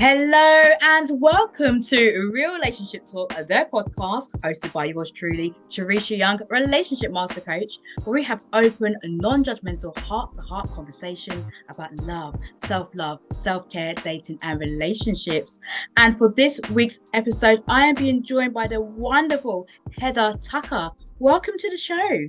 Hello and welcome to Real-Relationship Talk, their podcast hosted by yours truly, Teresha Young, relationship master coach, where we have open, non-judgmental, heart-to-heart conversations about love, self-love, self-care, dating, and relationships. And for this week's episode, I am being joined by the wonderful Heather Tucker. Welcome to the show.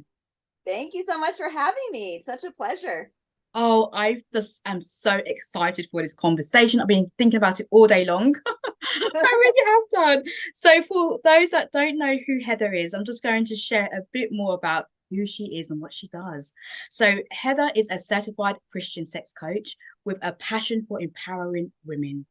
Thank you so much for having me. It's such a pleasure. Oh, I just am so excited for this conversation. I've been thinking about it all day long. I really have done. So, for those that don't know who Heather is, I'm just going to share a bit more about who she is and what she does. So, Heather is a certified Christian sex coach with a passion for empowering women.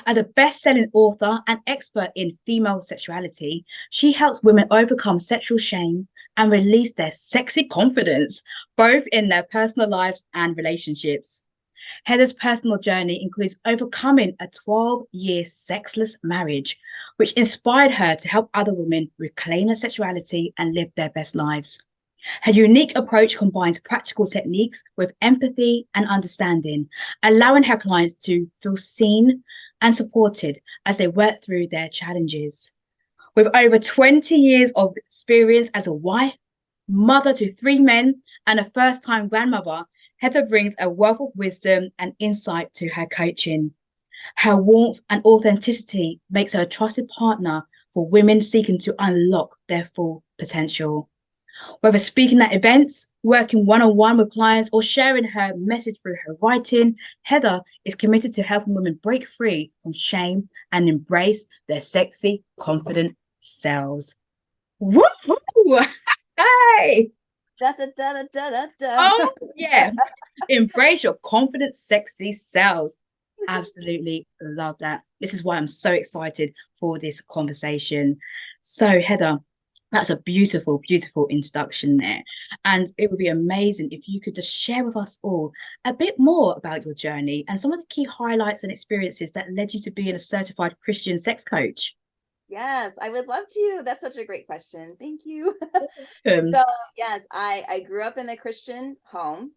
As a best-selling author and expert in female sexuality, she helps women overcome sexual shame and release their sexy confidence, both in their personal lives and relationships. Heather's personal journey includes overcoming a 12-year sexless marriage, which inspired her to help other women reclaim their sexuality and live their best lives. Her unique approach combines practical techniques with empathy and understanding, allowing her clients to feel seen and supported as they work through their challenges. With over 20 years of experience as a wife, mother to three men, and a first-time grandmother, Heather brings a wealth of wisdom and insight to her coaching. Her warmth and authenticity makes her a trusted partner for women seeking to unlock their full potential. Whether speaking at events, working one-on-one with clients, or sharing her message through her writing, Heather is committed to helping women break free from shame and embrace their sexy, confident selves. Woohoo! Hey! Da, da, da, da, da, da. Oh, yeah. Embrace your confident, sexy selves. Absolutely love that. This is why I'm so excited for this conversation. So, Heather, that's a beautiful, beautiful introduction there. And it would be amazing if you could just share with us all a bit more about your journey and some of the key highlights and experiences that led you to being a certified Christian sex coach. Yes, I would love to. That's such a great question. Thank you. Um, So, yes, I grew up in a Christian home.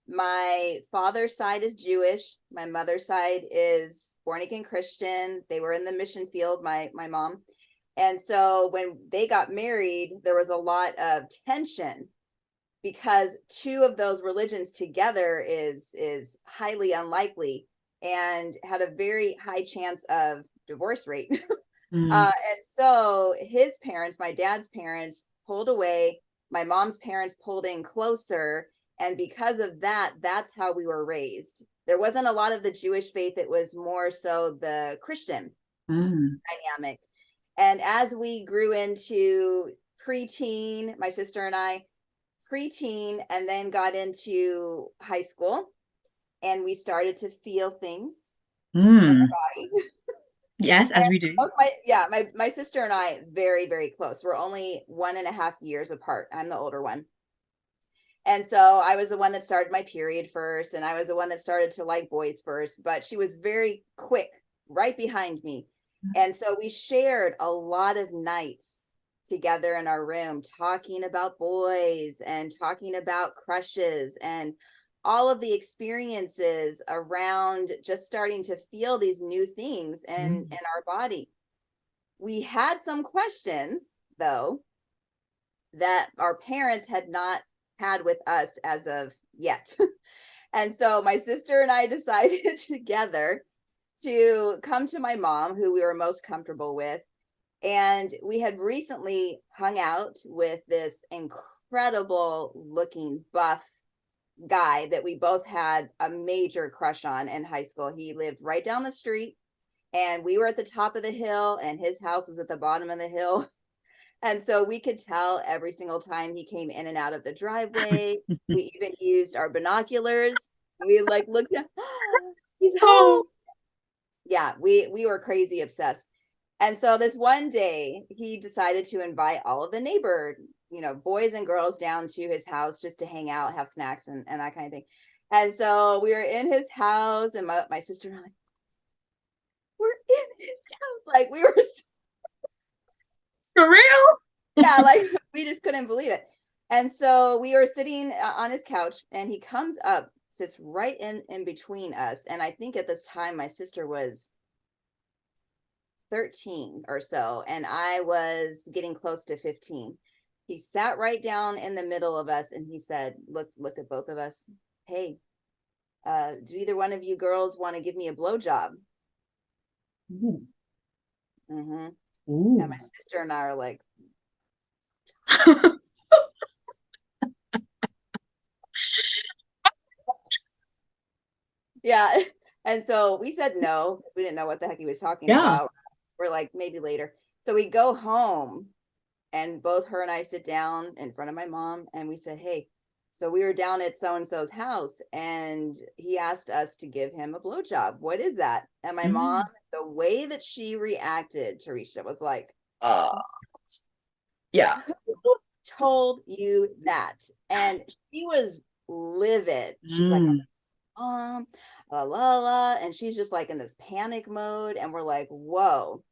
My father's side is Jewish. My mother's side is born again Christian. They were in the mission field, my mom. And so when they got married, there was a lot of tension because two of those religions together is highly unlikely and had a very high chance of divorce rate. mm, And so his parents, my dad's parents, pulled away. My mom's parents pulled in closer. And because of that, that's how we were raised. There wasn't a lot of the Jewish faith, it was more so the Christian mm, dynamic. And as we grew into preteen, my sister and I, preteen, and then got into high school, and we started to feel things in mm. our body. Yes, as we do. My sister and I very, very close. We're only 1.5 years apart. I'm the older one. And so I was the one that started my period first, and I was the one that started to like boys first, but she was very quick right behind me. And so we shared a lot of nights together in our room talking about boys and talking about crushes and all of the experiences around just starting to feel these new things in our body. We had some questions, though, that our parents had not had with us as of yet. And so my sister and I decided together to come to my mom, who we were most comfortable with. And we had recently hung out with this incredible looking buff guy that we both had a major crush on in high school. He lived right down the street, and we were at the top of the hill, and his house was at the bottom of the hill. And so we could tell every single time he came in and out of the driveway. We even used our binoculars. We like looked at, oh, he's home. Oh, Yeah, we were crazy obsessed. And so this one day he decided to invite all of the neighbor, boys and girls down to his house just to hang out, have snacks and that kind of thing. And so we were in his house, and my sister and I, like, we're in his house. Like we were for real? yeah, like we just couldn't believe it. And so we were sitting on his couch, and he comes up, sits right in between us. And I think at this time my sister was 13 or so, and I was getting close to 15. He sat right down in the middle of us and he said, looked at both of us. Hey, do either one of you girls want to give me a blowjob? Ooh. Mm-hmm. Ooh. And my sister and I are like, yeah. And so we said no, because we didn't know what the heck he was talking Yeah. about. We're like, maybe later. So we go home and both her and I sit down in front of my mom and we said, hey, so we were down at so-and-so's house and he asked us to give him a blowjob. What is that? And my mom, the way that she reacted, Teresha, was like, Yeah. who told you that? And she was livid. She's like, la la la, and she's just like in this panic mode, and we're like, whoa,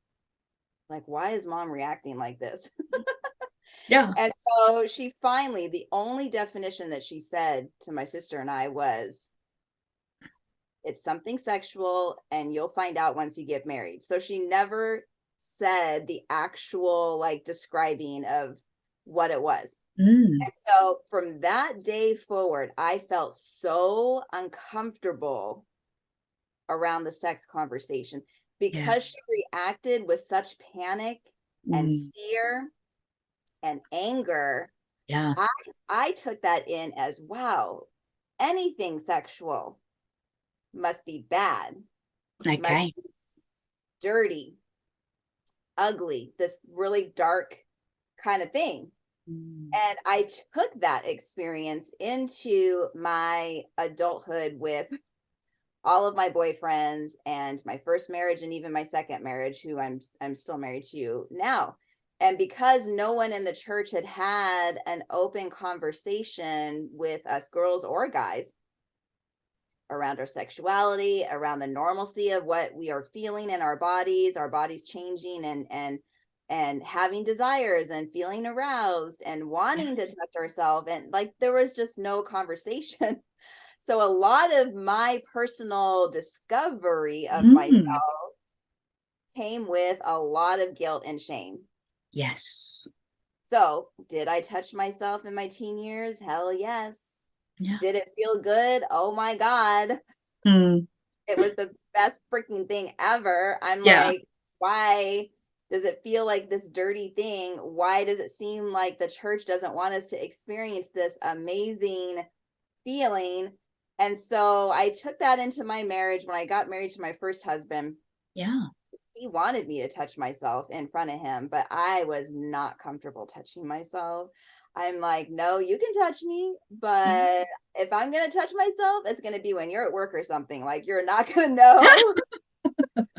like why is mom reacting like this? Yeah. And so she finally, the only definition that she said to my sister and I was, it's something sexual and you'll find out once you get married. So she never said the actual like describing of what it was. And so from that day forward, I felt so uncomfortable around the sex conversation Yeah. because she reacted with such panic and fear and anger. Yeah. I took that in as, wow, anything sexual must be bad, must Okay. be dirty, ugly, this really dark kind of thing. And I took that experience into my adulthood with all of my boyfriends and my first marriage and even my second marriage, who I'm still married to now. And because no one in the church had an open conversation with us girls or guys around our sexuality, around the normalcy of what we are feeling in our bodies changing and having desires and feeling aroused and wanting to touch ourselves, and like there was just no conversation. So a lot of my personal discovery of myself came with a lot of guilt and shame. Yes. So did I touch myself in my teen years? Hell yes. Yeah. Did it feel good? Oh my God. It was the best freaking thing ever. I'm Yeah. like, why does it feel like this dirty thing? Why does it seem like the church doesn't want us to experience this amazing feeling? And so I took that into my marriage. When I got married to my first husband, Yeah. he wanted me to touch myself in front of him, but I was not comfortable touching myself. I'm like, no, you can touch me, but if I'm going to touch myself, it's going to be when you're at work or something. Like, you're not going to know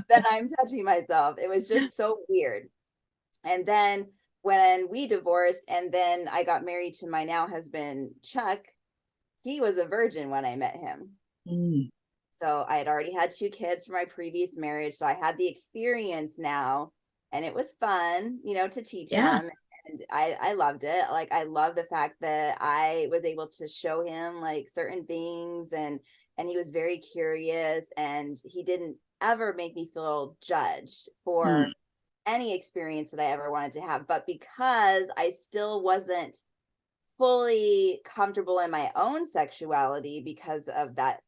that I'm touching myself. It was just so weird. And then when we divorced and then I got married to my now husband, Chuck, he was a virgin when I met him. So I had already had 2 kids from my previous marriage. So I had the experience now, and it was fun, to teach Yeah. him. And I loved it. Like, I love the fact that I was able to show him like certain things, and he was very curious, and he didn't ever make me feel judged for any experience that I ever wanted to have. But because I still wasn't fully comfortable in my own sexuality because of that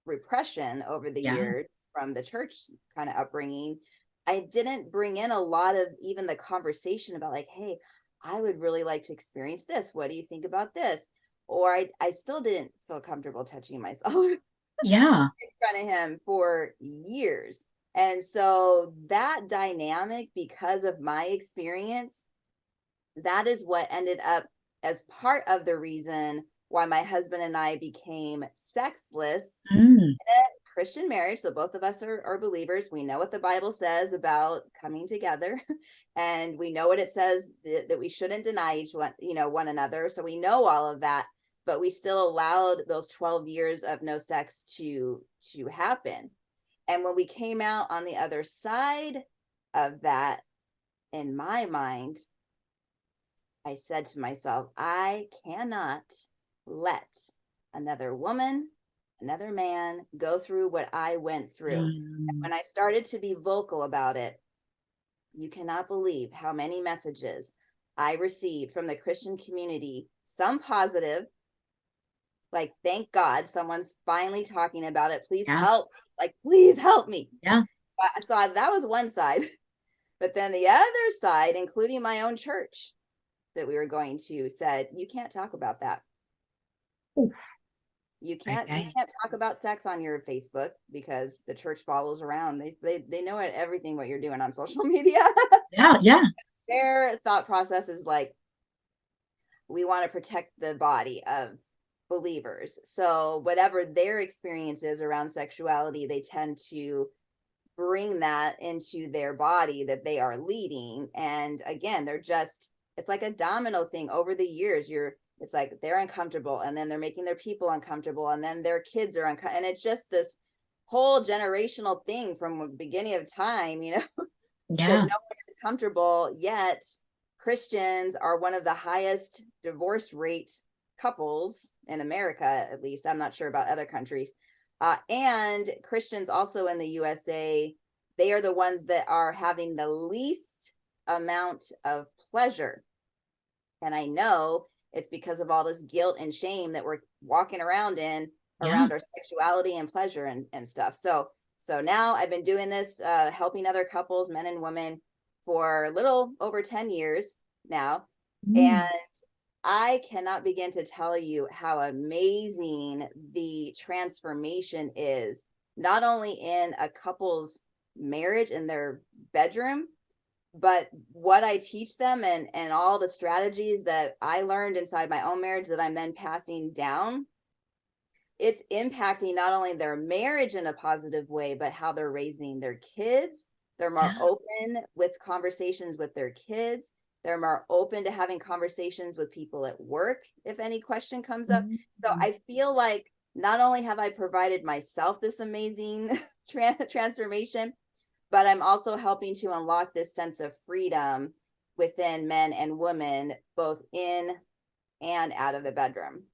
repression over the Yeah. years from the church kind of upbringing, I didn't bring in a lot of even the conversation about like, hey, I would really like to experience this. What do you think about this? Or I still didn't feel comfortable touching myself in Yeah. front of him for years. And so that dynamic, because of my experience, that is what ended up as part of the reason why my husband and I became sexless in a Christian marriage. So both of us are believers. We know what the Bible says about coming together, and we know what it says that we shouldn't deny each one, one another. So we know all of that, but we still allowed those 12 years of no sex to happen. And when we came out on the other side of that, in my mind, I said to myself, I cannot let another woman, another man go through what I went through. And when I started to be vocal about it, You cannot believe how many messages I received from the Christian community, some positive, like, thank God someone's finally talking about it. Please Yeah. help. Like, please help me. Yeah. So that was one side. But then the other side, including my own church that we were going to, said, you can't talk about that. Oof. You Okay. can't talk about sex on your Facebook because the church follows around. They know everything what you're doing on social media. Yeah. Yeah. Their thought process is like, we want to protect the body of believers. So whatever their experience is around sexuality, they tend to bring that into their body that they are leading. And again, it's like a domino thing over the years. It's like they're uncomfortable, and then they're making their people uncomfortable, and then their kids are uncomfortable. And it's just this whole generational thing from the beginning of time, that Yeah. no one is comfortable. Yet Christians are one of the highest divorce rate couples in America, at least. I'm not sure about other countries. And Christians also in the USA, they are the ones that are having the least amount of pleasure. And I know it's because of all this guilt and shame that we're walking around in Yeah. around our sexuality and pleasure and stuff. So now I've been doing this, helping other couples, men and women, for a little over 10 years now. And Mm. I cannot begin to tell you how amazing the transformation is, not only in a couple's marriage in their bedroom, but what I teach them and all the strategies that I learned inside my own marriage that I'm then passing down. It's impacting not only their marriage in a positive way, but how they're raising their kids. They're more Yeah. open with conversations with their kids. They're more open to having conversations with people at work if any question comes up. So Mm. I feel like not only have I provided myself this amazing transformation, but I'm also helping to unlock this sense of freedom within men and women, both in and out of the bedroom.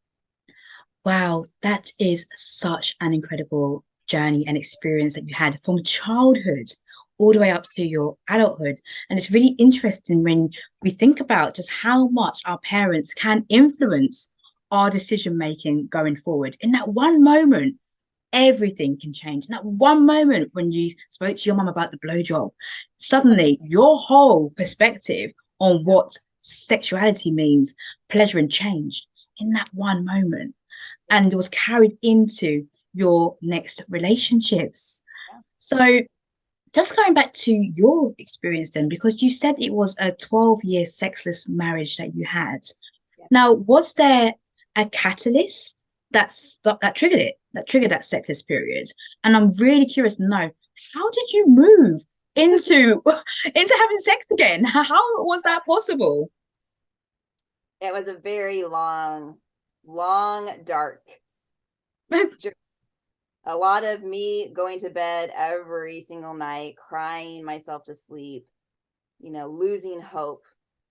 Wow, that is such an incredible journey and experience that you had from childhood all the way up to your adulthood. And it's really interesting when we think about just how much our parents can influence our decision making going forward. In that one moment, everything can change. In that one moment when you spoke to your mum about the blowjob, suddenly your whole perspective on what sexuality means, pleasure, and changed in that one moment, and it was carried into your next relationships. So, just going back to your experience then, because you said it was a 12-year sexless marriage that you had. Now, was there a catalyst that triggered it, that triggered that sexless period? And I'm really curious to know, how did you move into into having sex again? How was that possible? It was a very long, dark journey. A lot of me going to bed every single night, crying myself to sleep, losing hope,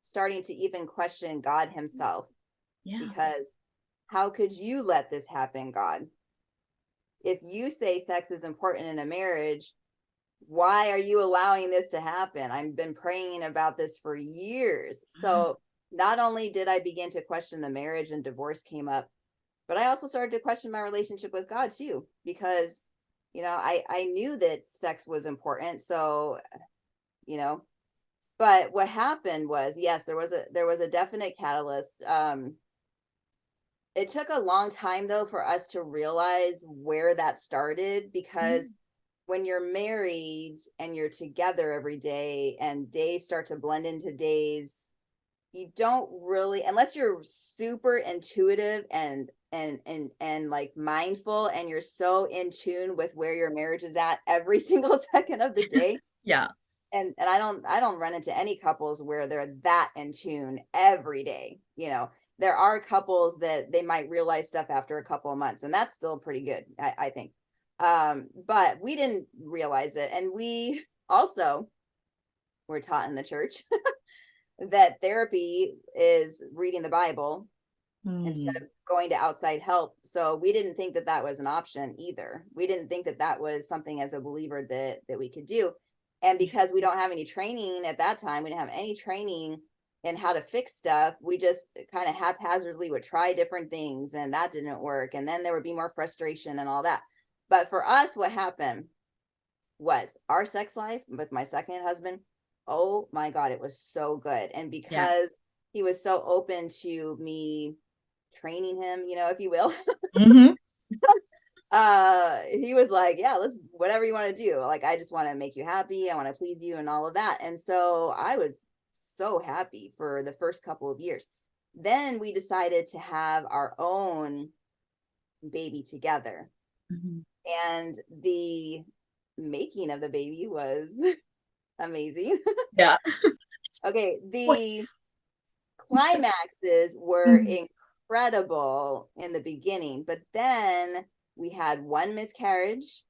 starting to even question God himself, Yeah. because how could you let this happen, God? If you say sex is important in a marriage, why are you allowing this to happen? I've been praying about this for years. So not only did I begin to question the marriage and divorce came up, but I also started to question my relationship with God too, because, I knew that sex was important. So, you know, but what happened was, yes, there was a definite catalyst. It took a long time though for us to realize where that started, because when you're married and you're together every day and days start to blend into days, you don't really, unless you're super intuitive and like mindful, and you're so in tune with where your marriage is at every single second of the day. Yeah. And I don't run into any couples where they're that in tune every day. There are couples that they might realize stuff after a couple of months, and that's still pretty good, I think. But we didn't realize it, and we also were taught in the church that therapy is reading the Bible instead of Mm. going to outside help. So we didn't think that that was an option either. We didn't think that that was something as a believer that we could do. And because we don't have any training at that time, we didn't have any training in how to fix stuff. We just kind of haphazardly would try different things, and that didn't work. And then there would be more frustration and all that. But for us, what happened was our sex life with my second husband. Oh my God, it was so good. And Yeah. because he was so open to me training him, you know, if you will, Mm-hmm. he was like, yeah, let's, whatever you want to do. Like, I just want to make you happy. I want to please you and all of that. And so I was so happy for the first couple of years. Then we decided to have our own baby together. Mm-hmm. And the making of the baby was amazing. Yeah. Okay, What? the climaxes were incredible in the beginning, but then we had one miscarriage,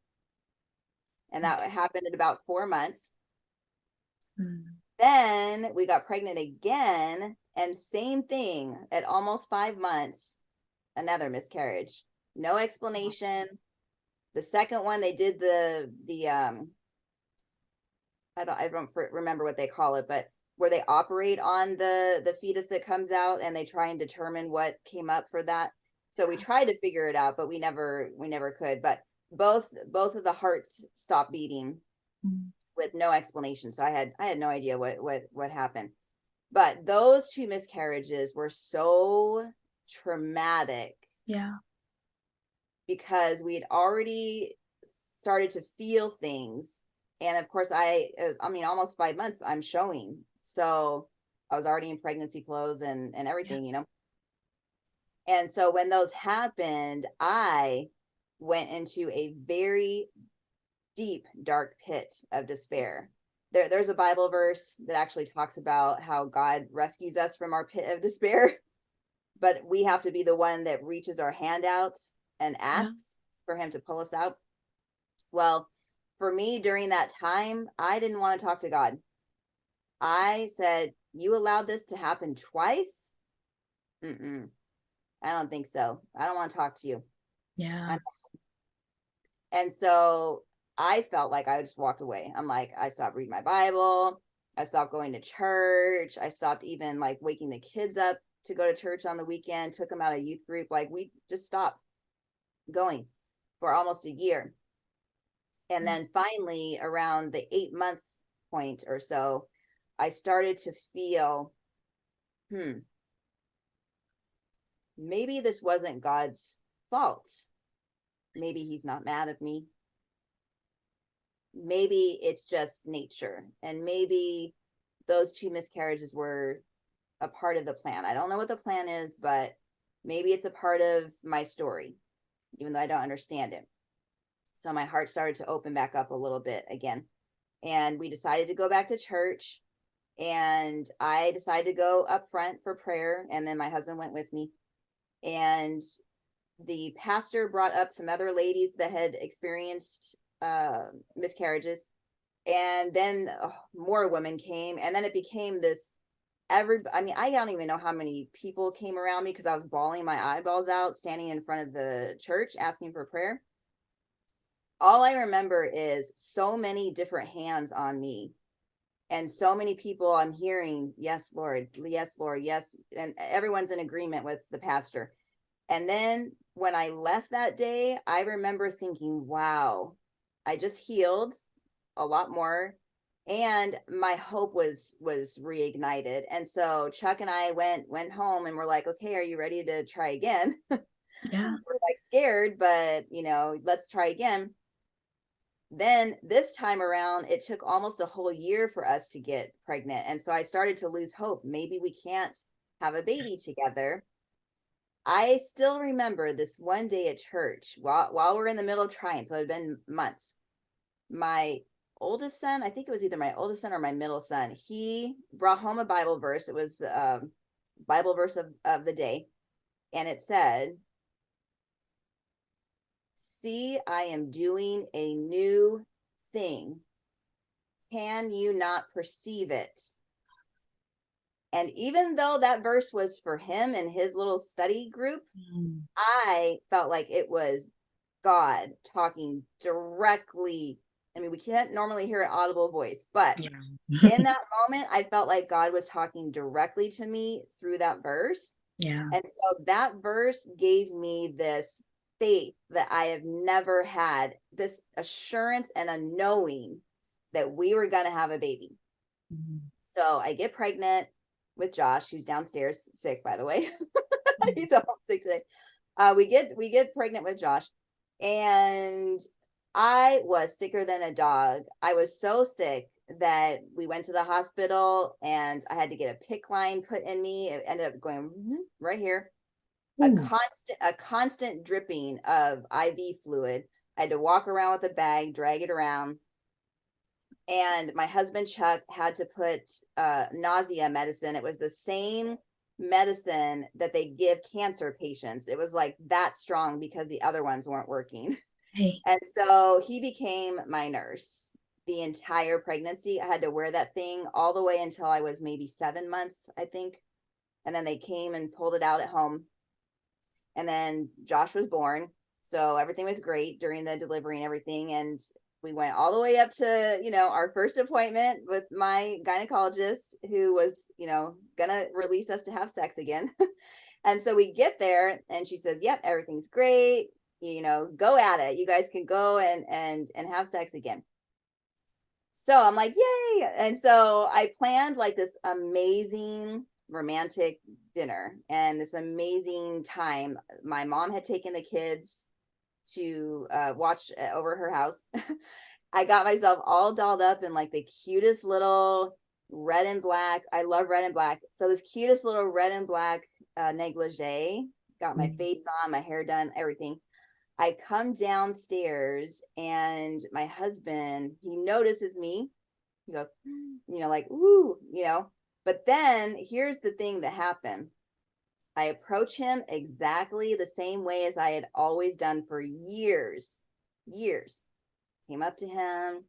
and that happened at about 4 months. Then we got pregnant again, and same thing at almost 5 months, another miscarriage. No explanation. The second one, they did the I don't remember what they call it, but where they operate on the fetus that comes out, and they try and determine what came up for that. So we tried to figure it out, but we never could. But both of the hearts stopped beating with no explanation. So I had no idea what happened. But those two miscarriages were so traumatic. Yeah. Because we had already started to feel things. And of course, I mean, almost 5 months I'm showing. So I was already in pregnancy clothes and everything, you know? And so when those happened, I went into a very deep, dark pit of despair. There's a Bible verse that actually talks about how God rescues us from our pit of despair, but we have to be the one that reaches our hand out and asks for him to pull us out. Well, for me during that time, I didn't want to talk to God. I said, you allowed this to happen twice? I don't think so. I don't want to talk to you. Yeah. And so I felt like I just walked away. I'm like, I stopped reading my Bible. I stopped going to church. I stopped even like waking the kids up to go to church on the weekend, took them out of youth group. Like, we just stopped going for almost a year. And then finally, around the 8-month point or so, I started to feel, maybe this wasn't God's fault. Maybe he's not mad at me. Maybe it's just nature. And maybe those two miscarriages were a part of the plan. I don't know what the plan is, but maybe it's a part of my story, even though I don't understand it. So my heart started to open back up a little bit again. And we decided to go back to church. And I decided to go up front for prayer. And then my husband went with me. And the pastor brought up some other ladies that had experienced miscarriages. And then more women came. And then it became this I mean, I don't even know how many people came around me because I was bawling my eyeballs out, standing in front of the church asking for prayer. All I remember is so many different hands on me, and so many people I'm hearing, yes, Lord, yes, Lord, yes. And everyone's in agreement with the pastor. And then when I left that day, I remember thinking, wow, I just healed a lot more. And my hope was reignited. And so Chuck and I went home and we're like, okay, are you ready to try again? Yeah. We're like scared, but you know, let's try again. Then this time around, it took almost a whole year for us to get pregnant. And so I started to lose hope. Maybe we can't have a baby together. I still remember this one day at church while we're in the middle of trying. So it had been months. My oldest son, I think it was either my oldest son or my middle son, he brought home a Bible verse. It was a Bible verse of the day. And it said, see, I am doing a new thing. Can you not perceive it? And even though that verse was for him and his little study group, I felt like it was God talking directly I mean, we can't normally hear an audible voice, but Yeah. in that moment, I felt like God was talking directly to me through that verse. Yeah. And so that verse gave me this faith that I have never had, this assurance and a knowing that we were going to have a baby. So I get pregnant with Josh, who's downstairs sick, by the way. He's home sick today. We get pregnant with Josh, and I was sicker than a dog. I was so sick that we went to the hospital, and I had to get a PICC line put in me. It ended up going right here. Ooh. A constant dripping of IV fluid. I had to walk around with a bag, drag it around. And my husband Chuck had to put nausea medicine. It was the same medicine that they give cancer patients. It was like that strong because the other ones weren't working. Hey. And so he became my nurse the entire pregnancy. I had to wear that thing all the way until I was maybe 7 months, I think. And then they came and pulled it out at home. And then Josh was born. So everything was great during the delivery and everything. And we went all the way up to, our first appointment with my gynecologist, who was, gonna release us to have sex again. And so we get there and she says, yep, everything's great. Go at it. You guys can go and have sex again. So I'm like, yay. And so I planned like this amazing romantic dinner and this amazing time. My mom had taken the kids to watch over her house. I got myself all dolled up in like the cutest little red and black. I love red and black. So this cutest little red and black negligee, got my face on, my hair done, everything. I come downstairs and my husband, he notices me. He goes, like, ooh, but then here's the thing that happened. I approach him exactly the same way as I had always done for years. Came up to him,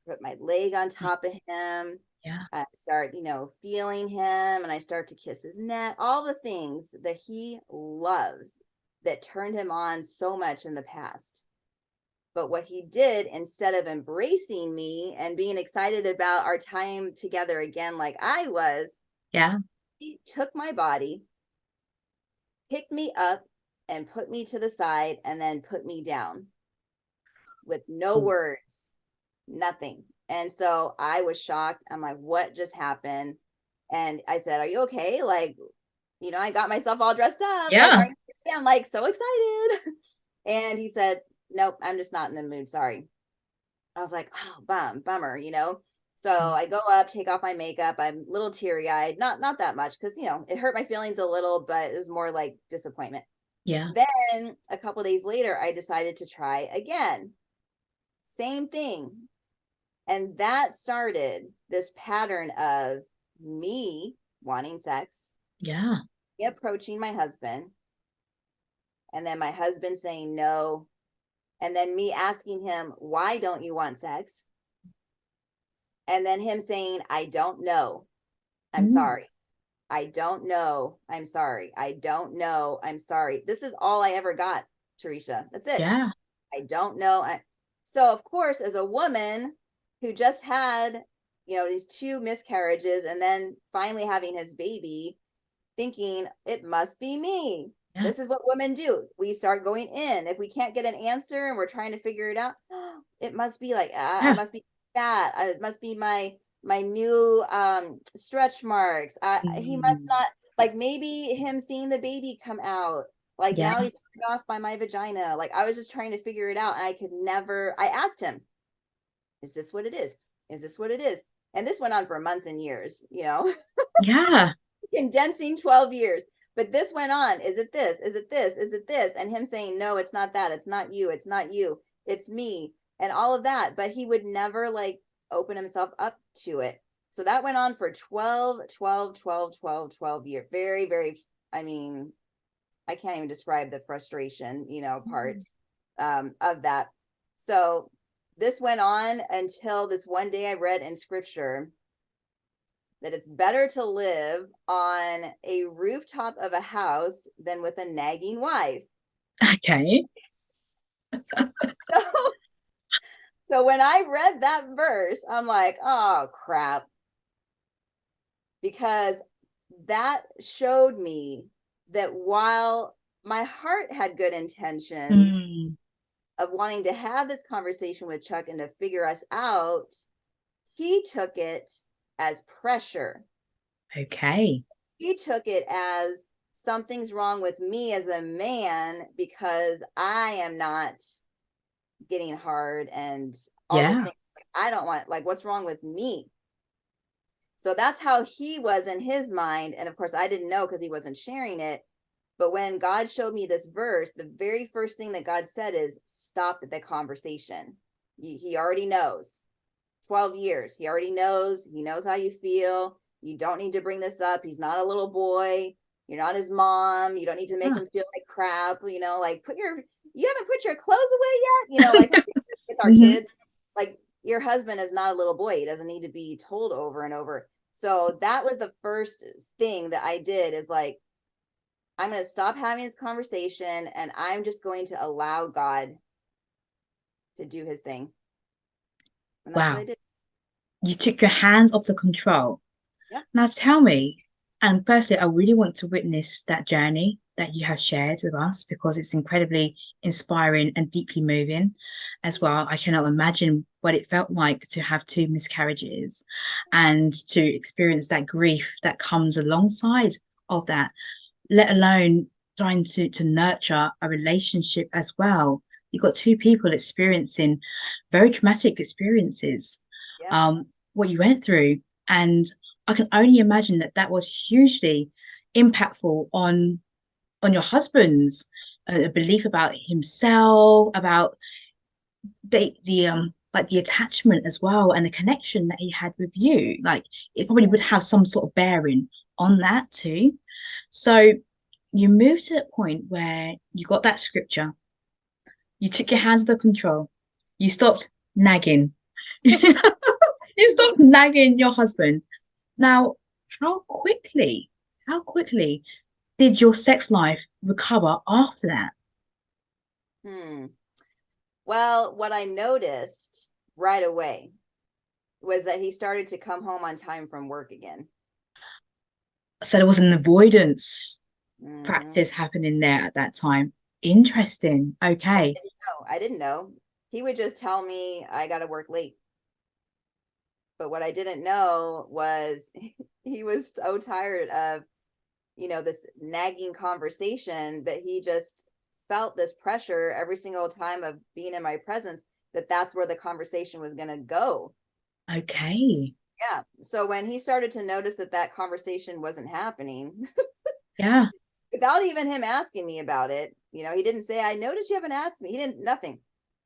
put my leg on top of him. Yeah. I start, feeling him, and I start to kiss his neck, all the things that he loves that turned him on so much in the past. But what he did, instead of embracing me and being excited about our time together again, like I was, Yeah. he took my body, picked me up, and put me to the side, and then put me down with no words, nothing. And so I was shocked. I'm like, what just happened? And I said, are you okay? Like, I got myself all dressed up. Like, Yeah. I'm like so excited. And he said, nope, I'm just not in the mood. Sorry. I was like, oh, bummer. So I go up, take off my makeup. I'm a little teary eyed, not that much because, it hurt my feelings a little, but it was more like disappointment. Yeah. Then a couple days later, I decided to try again. Same thing. And that started this pattern of me wanting sex, Yeah. approaching my husband, and then my husband saying no, and then me asking him, why don't you want sex? And then him saying, I don't know. I'm sorry. I don't know. I'm sorry. I don't know. I'm sorry. This is all I ever got, Teresha. That's it. Yeah. I don't know. So, of course, as a woman who just had, these 2 miscarriages and then finally having his baby, thinking it must be me. Yeah. This is what women do. We start going in. If we can't get an answer and we're trying to figure it out, it must be like, I Yeah. must be fat. It must be my new stretch marks. He must not, like, maybe him seeing the baby come out. Like, Yeah. now he's turned off by my vagina. Like, I was just trying to figure it out. And I asked him, is this what it is? Is this what it is? And this went on for months and years, Yeah. condensing 12 years. But this went on. Is it this? Is it this? Is it this? And him saying, no, it's not that. It's not you. It's not you. It's me. And all of that. But he would never like open himself up to it. So that went on for 12 years. Very, very, I mean, I can't even describe the frustration, part of that. So this went on until this one day I read in scripture that it's better to live on a rooftop of a house than with a nagging wife. Okay. So, So when I read that verse, I'm like, oh crap. Because that showed me that while my heart had good intentions Mm, of wanting to have this conversation with Chuck and to figure us out, he took it as pressure. okay. He took it as something's wrong with me as a man because I am not getting hard and all the Yeah. things like, I don't want, like, what's wrong with me? So that's how he was in his mind. And of course, I didn't know because he wasn't sharing it. But when God showed me this verse, the very first thing that God said is stop the conversation. He already knows. 12 years. He already knows. He knows how you feel. You don't need to bring this up. He's not a little boy. You're not his mom. You don't need to make Huh. him feel like crap. You know, like you haven't put your clothes away yet. You know, like with our Hmm. kids, like your husband is not a little boy. He doesn't need to be told over and over. So that was the first thing that I did is like, I'm going to stop having this conversation and I'm just going to allow God to do his thing. And that's what I Wow. did. You took your hands off the control. Yeah. Now tell me, and firstly, I really want to witness that journey that you have shared with us because it's incredibly inspiring and deeply moving as well. I cannot imagine what it felt like to have two miscarriages and to experience that grief that comes alongside of that, let alone trying to nurture a relationship as well. You've got two people experiencing very traumatic experiences, Yes. what you went through. And I can only imagine that that was hugely impactful on your husband's belief about himself, about the like the attachment as well, and the connection that he had with you. Like it probably would have some sort of bearing on that too. So you moved to that point where you got that scripture, you took your hands under control, you stopped nagging, you stopped nagging your husband. Now, how quickly, how quickly did your sex life recover after that? Hmm. Well, what I noticed right away was that he started to come home on time from work again. So there was an avoidance Hmm. practice happening there at that time. Interesting. I Okay. didn't know. I didn't know. He would just tell me I got to work late. But what I didn't know was he was so tired of, this nagging conversation that he just felt this pressure every single time of being in my presence that that's where the conversation was going to go. Okay. Yeah. So when he started to notice that that conversation wasn't happening, Yeah. without even him asking me about it, he didn't say, I noticed you haven't asked me. He didn't, nothing.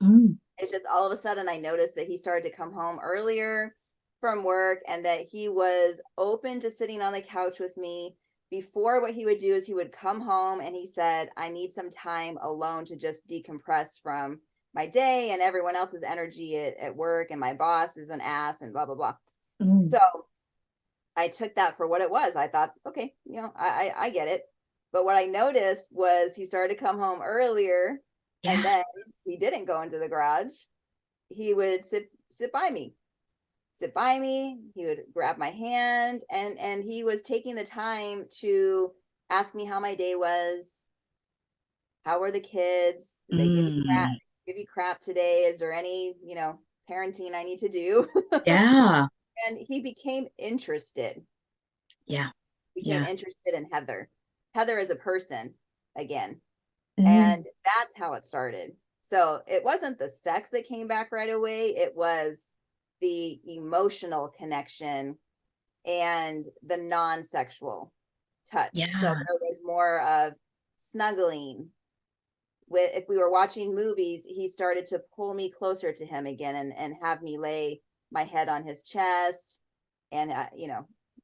Mm. It's just all of a sudden I noticed that he started to come home earlier from work and that he was open to sitting on the couch with me. Before, what he would do is he would come home and he said, I need some time alone to just decompress from my day and everyone else's energy at work, and my boss is an ass and blah, blah, blah. Mm. So I took that for what it was. I thought, okay, I get it. But what I noticed was he started to come home earlier, and Yeah. then he didn't go into the garage. He would sit by me, sit by me. He would grab my hand, and he was taking the time to ask me how my day was. How were the kids? Did they give you crap? Mm. Give you crap today? Is there any parenting I need to do? Yeah. And he became interested. Yeah. Became Yeah. interested in Heather as a person again. Mm. And that's how it started. So it wasn't the sex that came back right away, it was the emotional connection and the non-sexual touch. So Yeah. there was more of snuggling. With if we were watching movies, he started to pull me closer to him again and have me lay my head on his chest and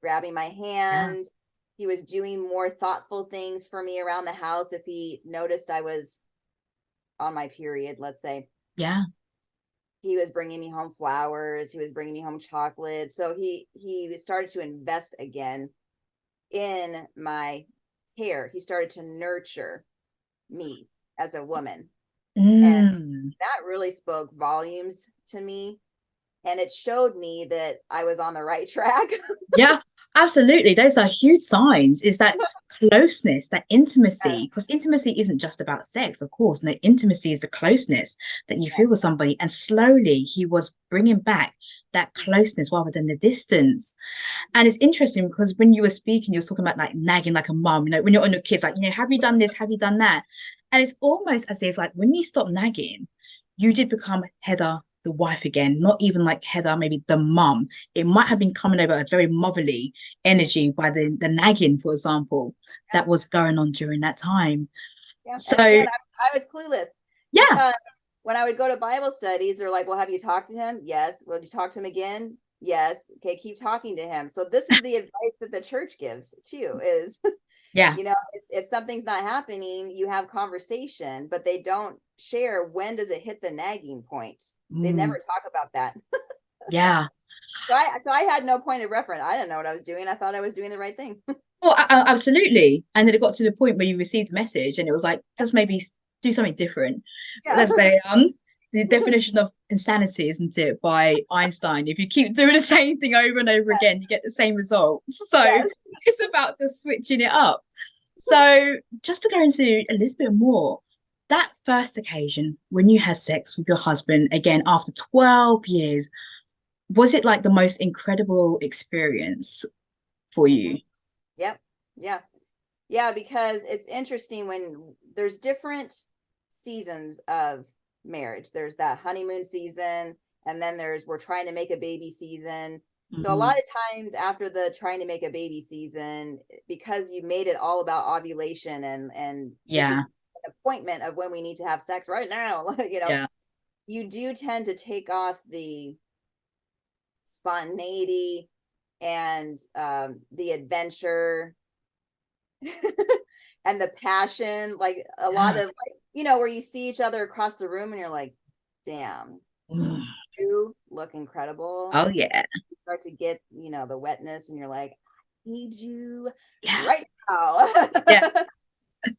grabbing my Yeah. hand. He was doing more thoughtful things for me around the house if he noticed I was on my period, let's say. Yeah. He was bringing me home flowers, he was bringing me home chocolate. So he started to invest again in my care. He started to nurture me as a woman. And Mm. that really spoke volumes to me. And it showed me that I was on the right track. Yeah, absolutely. Those are huge signs. Is that closeness, that intimacy? Because intimacy isn't just about sex, of course. No, intimacy is the closeness that you Yes. feel with somebody. And slowly he was bringing back that closeness rather than the distance. And it's interesting because when you were speaking, you were talking about like nagging like a mum, when you're on your kids, like, have you done this? Have you done that? And it's almost as if like when you stop nagging, you did become Heather, the wife again, not even like Heather, maybe the mum. It might have been coming over a very motherly energy by the nagging, for example, Yeah. that was going on during that time. Yeah. And So again, I was clueless yeah, because when I would go to Bible studies, they're like, well, have you talked to him? Yes. Well, did you talk to him again? Yes. Okay, keep talking to him. So this is the advice that the church gives too, is, yeah. if something's not happening, you have conversation, but they don't share when does it hit the nagging point. They never Mm, talk about that. yeah. So I had no point of reference. I didn't know what I was doing. I thought I was doing the right thing. Well, absolutely. And then it got to the point where you received a message and it was like, just maybe do something different. But Yeah. that's the definition of insanity, isn't it, by Einstein. If you keep doing the same thing over and over again, you get the same results. So Yes. it's about just switching it up. So just to go into a little bit more, that first occasion when you had sex with your husband, again, after 12 years, was it like the most incredible experience for Mhm. you? Yep. Yeah. Yeah, because it's interesting when there's different seasons of marriage. There's that honeymoon season, and then there's we're trying to make a baby season. So a lot Mm, of times after the trying to make a baby season, because you made it all about ovulation and this yeah. is an appointment of when we need to have sex right now, Yeah. you do tend to take off the spontaneity and the adventure and the passion, like a lot Yeah. of like, where you see each other across the room and you're like, damn, Mm. you look incredible. Oh yeah. You start to get, the wetness and you're like, I need you Yeah. right now. Yeah.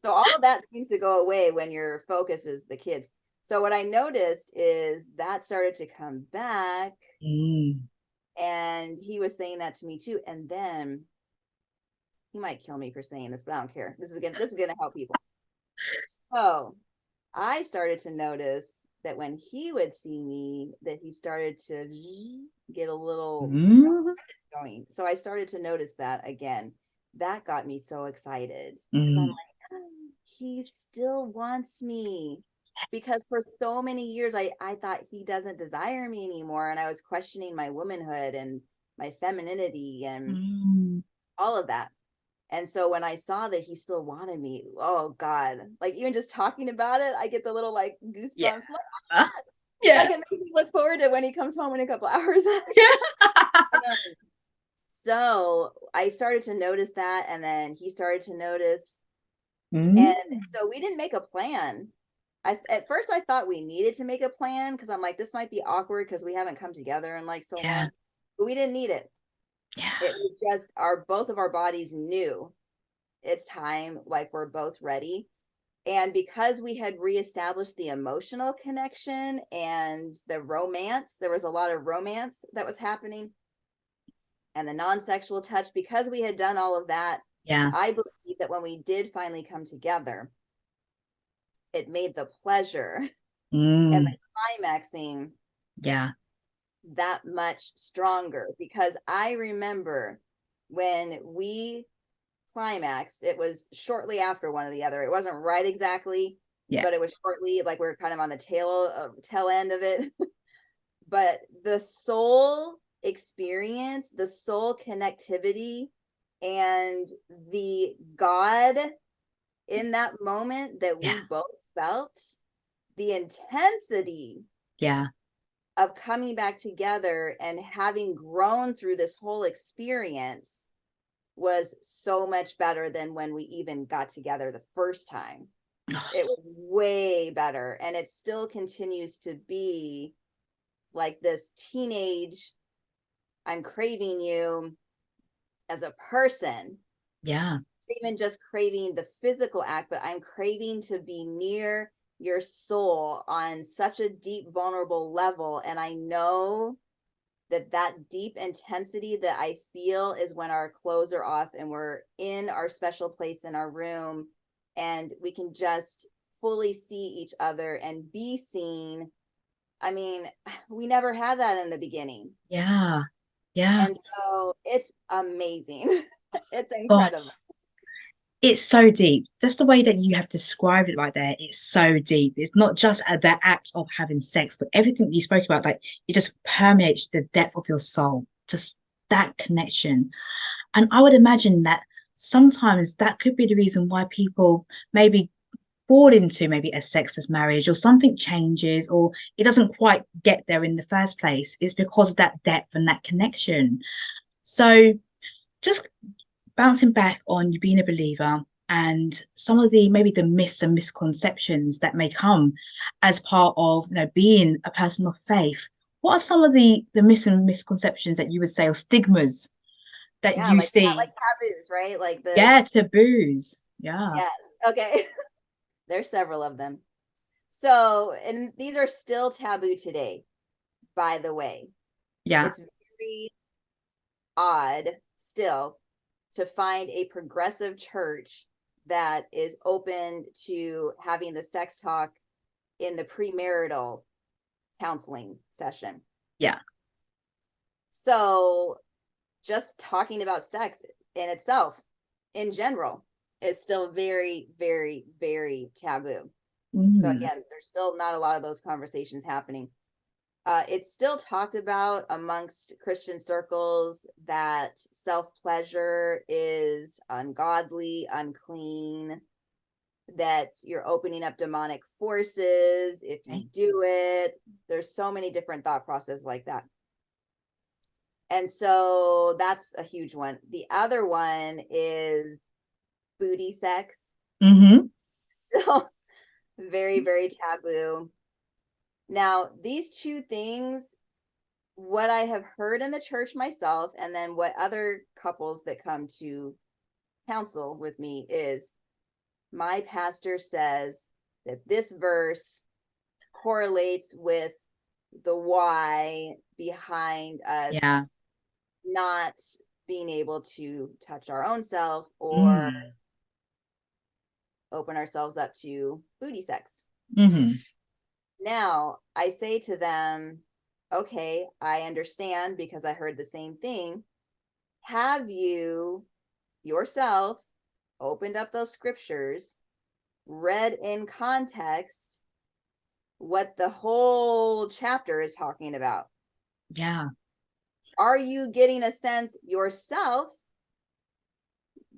So all of that seems to go away when your focus is the kids. So what I noticed is that started to come back, Mm. and he was saying that to me too. And then he might kill me for saying this, but I don't care. This is gonna help people. So I started to notice that when he would see me, that he started to get a little Mm. going. So I started to notice that again. That got me so excited because I'm Mm. like, "Oh, he still wants me." Because Yes. for so many years, I thought he doesn't desire me anymore. And I was questioning my womanhood and my femininity and Mm. all of that. And so when I saw that he still wanted me, oh God, like even just talking about it, I get the little like Yeah. goosebumps, like, Uh, ah! Like yeah. it makes me look forward to when he comes home in a couple hours. Yeah. So I started to notice that, and then he started to notice. And Mm. so we didn't make a plan. At first I thought we needed to make a plan because I'm like, this might be awkward because we haven't come together in like so Yeah. long. But we didn't need it. Yeah. It was just both of our bodies knew it's time, like we're both ready. And because we had reestablished the emotional connection and the romance, there was a lot of romance that was happening, and the non-sexual touch, because we had done all of that, Yeah. I believe that when we did finally come together, it made the pleasure and Mm. the climaxing Yeah. that much stronger, because I remember when we climaxed, it was shortly after one or the other. It wasn't right exactly, Yeah. but it was shortly, like we are kind of on the tail end of it. But the soul experience, the soul connectivity, and the God in that moment that Yeah. we both felt, the intensity Yeah. of coming back together and having grown through this whole experience was so much better than when we even got together the first time. It was way better. And it still continues to be like this teenage, I'm craving you as a person, Yeah. even just craving the physical act, but I'm craving to be near your soul on such a deep, vulnerable level. And I know that deep intensity that I feel is when our clothes are off and we're in our special place in our room and we can just fully see each other and be seen. I mean, we never had that in the beginning. Yeah. Yeah. And so it's amazing. It's God, incredible. it's so deep. Just the way that you have described it right there, it's so deep. It's not just the act of having sex, but everything you spoke about, like it just permeates the depth of your soul, just that connection. And I would imagine that sometimes that could be the reason why people maybe fall into maybe a sexless marriage or something changes or it doesn't quite get there in the first place. It's because of that depth and that connection. So just bouncing back on you being a believer and some of the maybe the myths and misconceptions that may come as part of being a person of faith. What are some of the myths and misconceptions that you would say or stigmas that Yeah, you like see? taboos, right? Like Yeah, taboos. Yeah. yes. Okay. There's several of them. So, and these are still taboo today, by the way. Yeah. It's very odd still to find a progressive church that is open to having the sex talk in the premarital counseling session. Yeah. So, just talking about sex in itself, in general, is still very, very, very taboo. So, Mm, again, there's still not a lot of those conversations happening. It's still talked about amongst Christian circles that self-pleasure is ungodly, unclean, that you're opening up demonic forces if you okay. do it. There's so many different thought processes like that. And so that's a huge one. The other one is booty sex. Mm-hmm. Still very, very taboo. Now, these two things, what I have heard in the church myself, and then what other couples that come to counsel with me is my pastor says that this verse correlates with the why behind us Yeah. not being able to touch our own self or Mm. open ourselves up to booty sex. Mm-hmm. Now, I say to them, okay, I understand because I heard the same thing. Have you yourself opened up those scriptures, read in context what the whole chapter is talking about? Yeah. Are you getting a sense yourself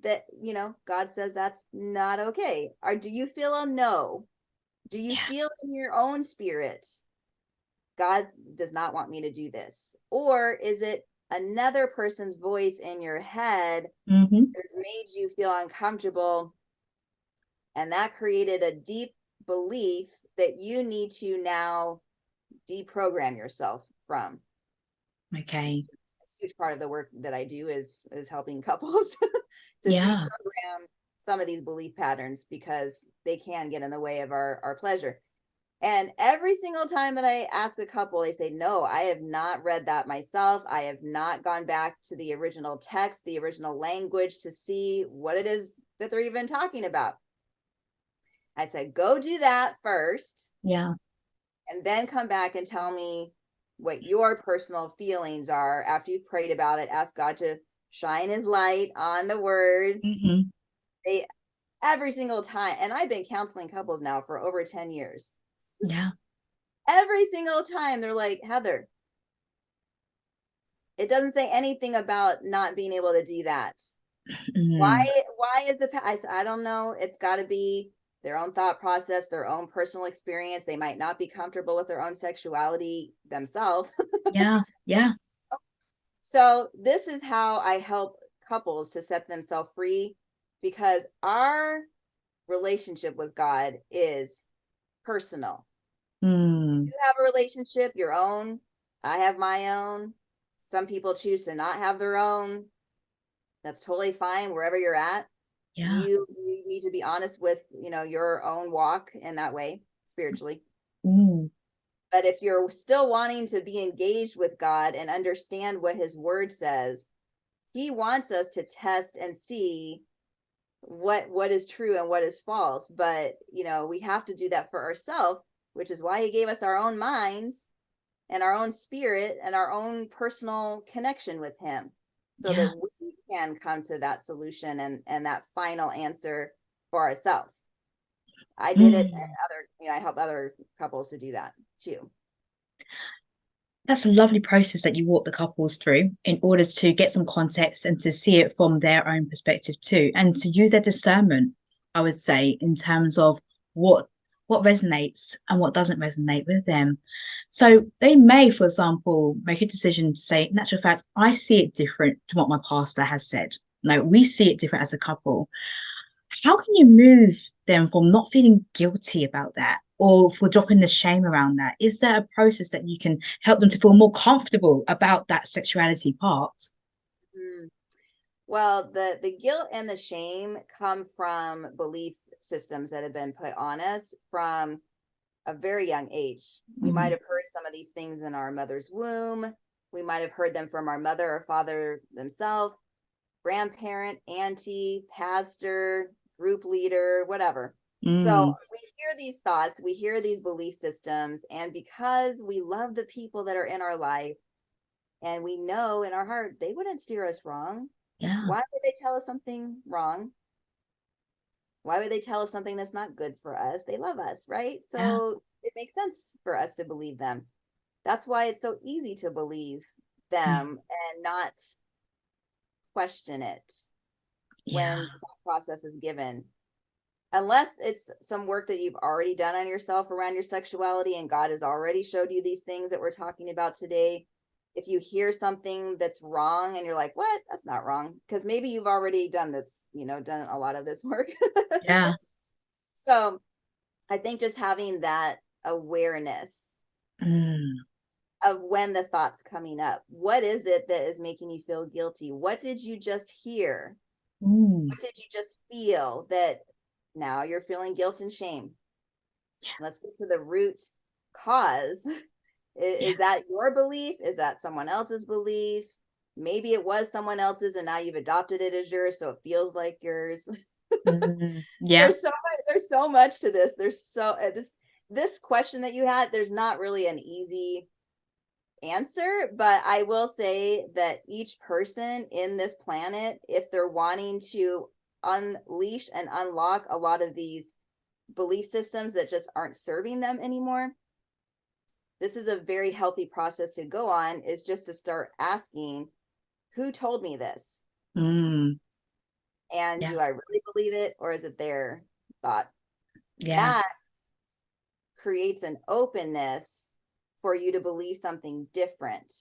that, God says that's not okay? Or do you feel a no? Do you Yeah. feel in your own spirit, God does not want me to do this? Or is it another person's voice in your head Mm-hmm. that has made you feel uncomfortable? And that created a deep belief that you need to now deprogram yourself from. Okay. A huge part of the work that I do is helping couples to Yeah. deprogram some of these belief patterns because they can get in the way of our pleasure. And every single time that I ask a couple, they say, no, I have not read that myself. I have not gone back to the original text, the original language to see what it is that they're even talking about. I said, go do that first Yeah. and then come back and tell me what your personal feelings are after you've prayed about it. Ask God to shine his light on the word. Mm-hmm. They every single time, and I've been counseling couples now for over 10 years. Yeah. Every single time they're like, Heather, it doesn't say anything about not being able to do that. Why Mm. why is I said, I don't know. It's got to be their own thought process, their own personal experience. They might not be comfortable with their own sexuality themselves. Yeah. Yeah. So this is how I help couples to set themselves free because our relationship with God is personal. Mm. You have a relationship, your own. I have my own. Some people choose to not have their own. That's totally fine wherever you're at. Yeah. You need to be honest with, your own walk in that way. spiritually. Mm. But if you're still wanting to be engaged with God and understand what his word says, he wants us to test and see what is true and what is false. But, we have to do that for ourselves, which is why he gave us our own minds and our own spirit and our own personal connection with him, so Yeah. that we can come to that solution and that final answer for ourselves. I did it, and Mm. I help other couples to do that too. That's a lovely process that you walk the couples through in order to get some context and to see it from their own perspective too, and to use their discernment, I would say, in terms of what what resonates and what doesn't resonate with them. So they may, for example, make a decision to say, in actual fact, I see it different to what my pastor has said. No, we see it different as a couple. How can you move them from not feeling guilty about that or for dropping the shame around that? Is there a process that you can help them to feel more comfortable about that sexuality part? Mm. Well, the guilt and the shame come from belief systems that have been put on us from a very young age. We might Mm, have heard some of these things in our mother's womb. We might have heard them from our mother or father themselves, grandparent, auntie, pastor, group leader, whatever. So mm, we hear these thoughts, we hear these belief systems, and because we love the people that are in our life, and we know in our heart they wouldn't steer us wrong. yeah, Why would they tell us something wrong? Why would they tell us something that's not good for us? They love us, right? yeah, So it makes sense for us to believe them. That's why it's so easy to believe them mm, and not question it when yeah, that process is given. Unless it's some work that you've already done on yourself around your sexuality and God has already showed you these things that we're talking about today. If you hear something that's wrong and you're like, what? That's not wrong. Because maybe you've already done this, done a lot of this work. yeah, So I think just having that awareness mm, of when the thought's coming up. What is it that is making you feel guilty? What did you just hear? mm, What did you just feel that now you're feeling guilt and shame? Let's get to the root cause. yeah, Is that your belief? Is that someone else's belief? Maybe it was someone else's and now you've adopted it as yours, so it feels like yours. yeah, There's so much to this. This question that you had, there's not really an easy answer, but I will say that each person in this planet, if they're wanting to unleash and unlock a lot of these belief systems that just aren't serving them anymore, this is a very healthy process to go on, is just to start asking, who told me this? mm, And yeah, do I really believe it, or is it their thought? yeah, That creates an openness for you to believe something different.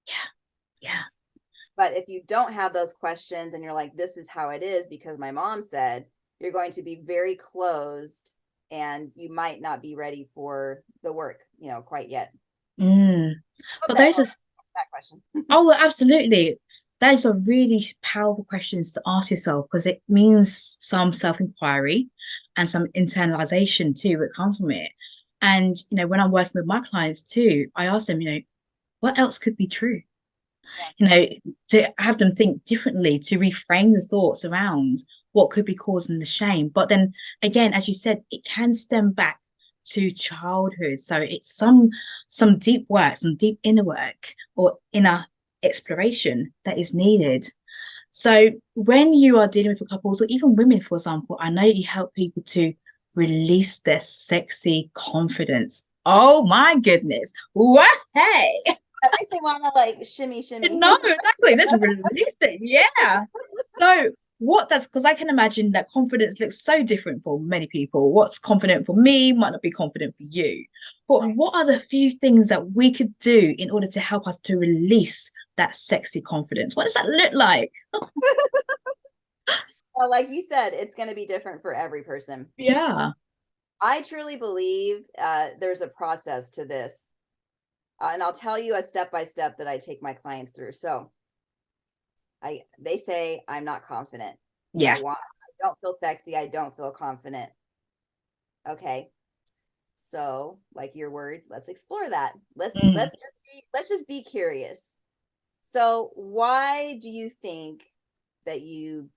yeah, yeah, But if you don't have those questions and you're like, this is how it is because my mom said, you're going to be very closed and you might not be ready for the work, quite yet. mm. Hope But that those are helps that question. Oh, well, absolutely. Those are really powerful questions to ask yourself because it means some self-inquiry and some internalization too that comes from it. And, when I'm working with my clients too, I ask them, what else could be true? Yeah. You know, to have them think differently, to reframe the thoughts around what could be causing the shame. But then again, as you said, it can stem back to childhood. So it's some deep work, some deep inner work or inner exploration that is needed. So when you are dealing with couples or even women, for example, I know you help people to release their sexy confidence. Oh my goodness. What? Hey. That makes me want to like shimmy, shimmy. No, exactly. Let's release it. Yeah. So what does, because I can imagine that confidence looks so different for many people. What's confident for me might not be confident for you. But Right. what are the few things that we could do in order to help us to release that sexy confidence? What does that look like? Well, like you said, it's going to be different for every person. Yeah. I truly believe there's a process to this. And I'll tell you a step by step that I take my clients through. So they say I'm not confident. Yeah. I don't feel sexy. I don't feel confident. Okay. So, like your word, let's explore that. Let's Mm. let's just be curious. So, why do you think that you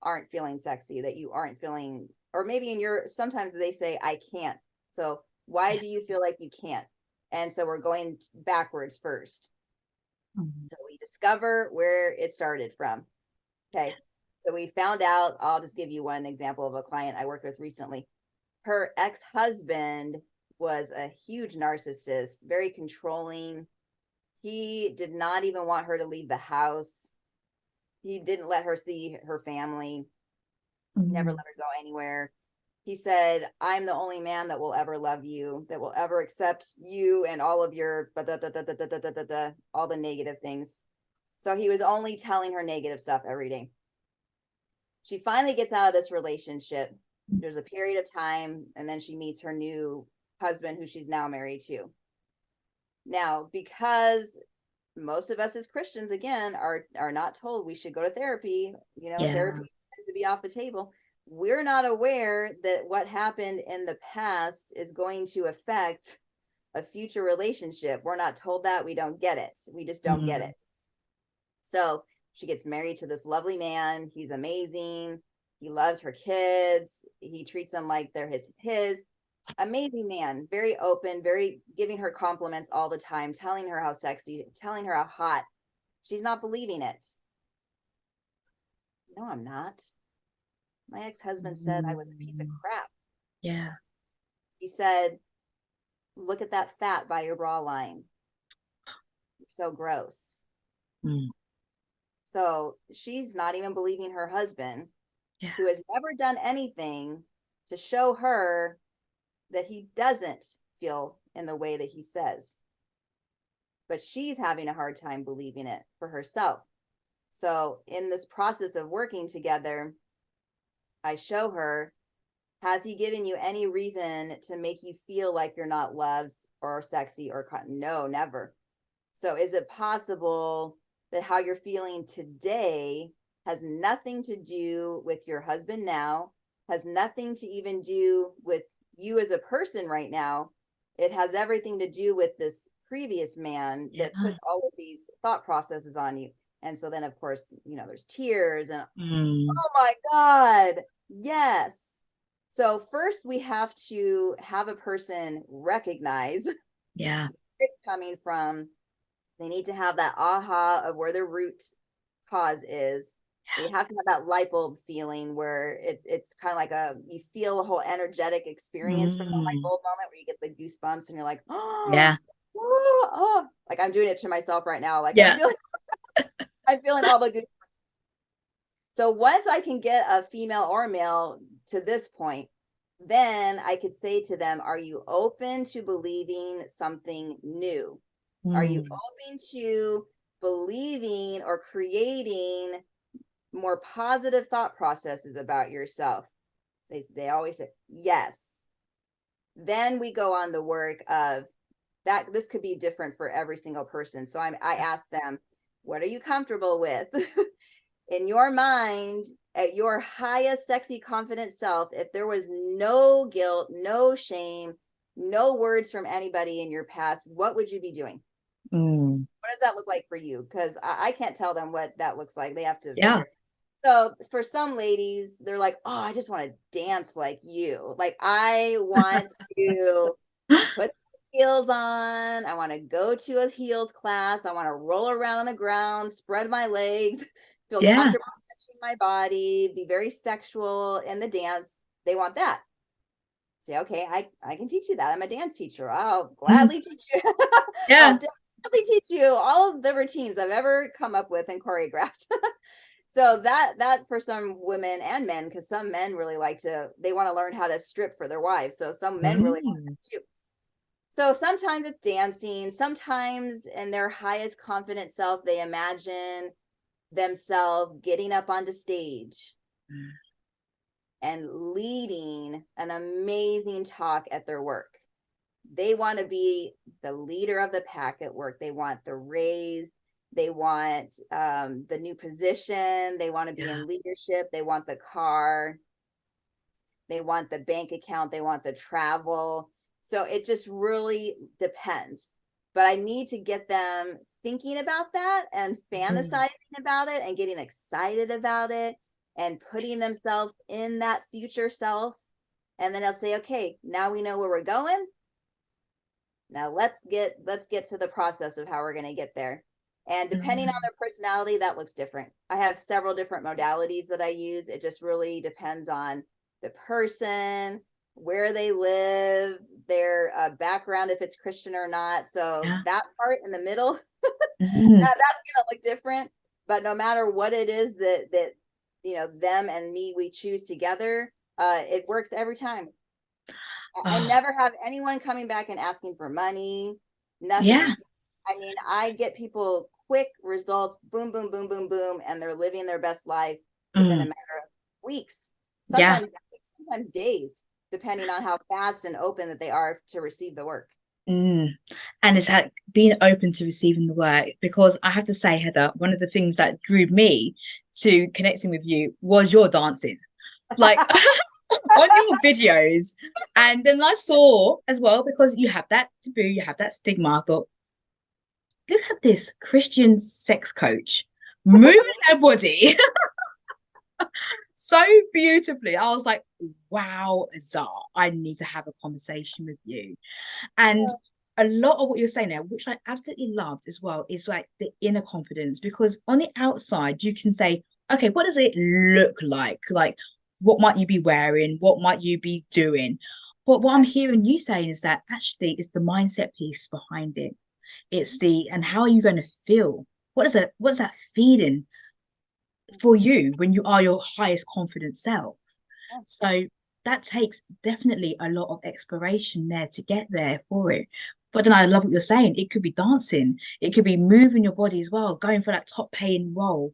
aren't feeling sexy, that you aren't feeling, or maybe in your, sometimes they say, I can't. So, why Yeah. do you feel like you can't? And so, we're going backwards first. Mm. So, we discover where it started from. Okay. So, we found out, I'll just give you one example of a client I worked with recently. Her ex-husband was a huge narcissist, very controlling. He did not even want her to leave the house. He didn't let her see her family, never Mm. let her go anywhere. He said, I'm the only man that will ever love you, that will ever accept you and all of your all the negative things. So he was only telling her negative stuff every day. She finally gets out of this relationship. There's a period of time, and then she meets her new husband, who she's now married to. Now, because most of us as Christians, again, are not told we should go to therapy, Yeah. therapy tends to be off the table. We're not aware that what happened in the past is going to affect a future relationship. We're not told that. We don't get it. We just don't get Mm. it. So she gets married to this lovely man. He's amazing. He loves her kids. He treats them like they're his amazing man, very open, very giving her compliments all the time, telling her how sexy, telling her how hot. She's not believing it. No, I'm not. My ex-husband said I was a piece of Mm. crap. Yeah. He said, look at that fat by your bra line. You're so gross. Mm. So she's not even believing her husband, Yeah. who has never done anything to show her that he doesn't feel in the way that he says. But she's having a hard time believing it for herself. So, in this process of working together, I show her, has he given you any reason to make you feel like you're not loved or sexy or no, never. So, is it possible that how you're feeling today has nothing to do with your husband now, has nothing to even do with you as a person right now? It has everything to do with this previous man Yeah. that puts all of these thought processes on you. And so then, of course, there's tears and, Mm. oh my God, yes. So, first, we have to have a person recognize where Yeah. it's coming from. They need to have that aha of where their root cause is. They have to have that light bulb feeling where it's kind of like you feel a whole energetic experience from the light Mm. bulb moment where you get the goosebumps and you're like, oh, Yeah. oh, oh. Like I'm doing it to myself right now. Like Yeah. I'm feeling all the good. So once I can get a female or a male to this point, then I could say to them, are you open to believing something new? Are you Mm. open to believing or creating more positive thought processes about yourself? They always say yes. Then we go on the work of that. This could be different for every single person. So I ask them, what are you comfortable with? In your mind, at your highest sexy confident self, if there was no guilt, no shame, no words from anybody in your past, what would you be doing? Mm. What does that look like for you? Because I can't tell them what that looks like. They have to Yeah. figure. So for some ladies, they're like, oh, I just want to dance like you. Like I want to put heels on. I want to go to a heels class. I want to roll around on the ground, spread my legs, feel Yeah. comfortable touching my body, be very sexual in the dance. They want that. Say, okay, I can teach you that. I'm a dance teacher. I'll Mm. gladly teach you. I'll Yeah. gladly teach you all of the routines I've ever come up with and choreographed. So that for some women and men, because some men really they want to learn how to strip for their wives. So some men really want Mm. that too. So sometimes it's dancing. Sometimes in their highest confident self, they imagine themselves getting up onto stage and leading an amazing talk at their work. They want to be the leader of the pack at work. They want the raise. They want the new position. They want to be Yeah. in leadership. They want the car. they want the bank account, they want the travel. So it just really depends. But I need to get them thinking about that and fantasizing about it and getting excited about it and putting themselves in that future self. And then they'll say, okay, now we know where we're going. Now let's get to the process of how we're going to get there. And depending on their personality, that looks different. I have several different modalities that I use. It just really depends on the person, where they live, their background, if it's Christian or not. So that part in the middle, that's going to look different. But no matter what it is that you know, them and me, we choose together, it works every time. I never have anyone coming back and asking for money, nothing. Yeah. I mean, I get people quick results, boom, boom, boom, boom, boom, and they're living their best life within a matter of weeks, sometimes days, depending on how fast and open that they are to receive the work. And it's like being open to receiving the work, because I have to say, Heather, one of the things that drew me to connecting with you was your dancing. Like on your videos. And then I saw as well, because you have that taboo, you have that stigma. I thought, look at this Christian sex coach moving her body so beautifully. I was like, wow, Zara, I need to have a conversation with you. And a lot of what you're saying there, which I absolutely loved as well, is like the inner confidence, because on the outside, you can say, okay, what does it look like? Like, what might you be wearing? What might you be doing? But what I'm hearing you saying is that actually it's the mindset piece behind it. It's and how are you going to feel? What's that feeling for you when you are your highest confident self? So that takes definitely a lot of exploration there to get there for it. But then I love what you're saying. It could be dancing, it could be moving your body as well, going for that top paying role,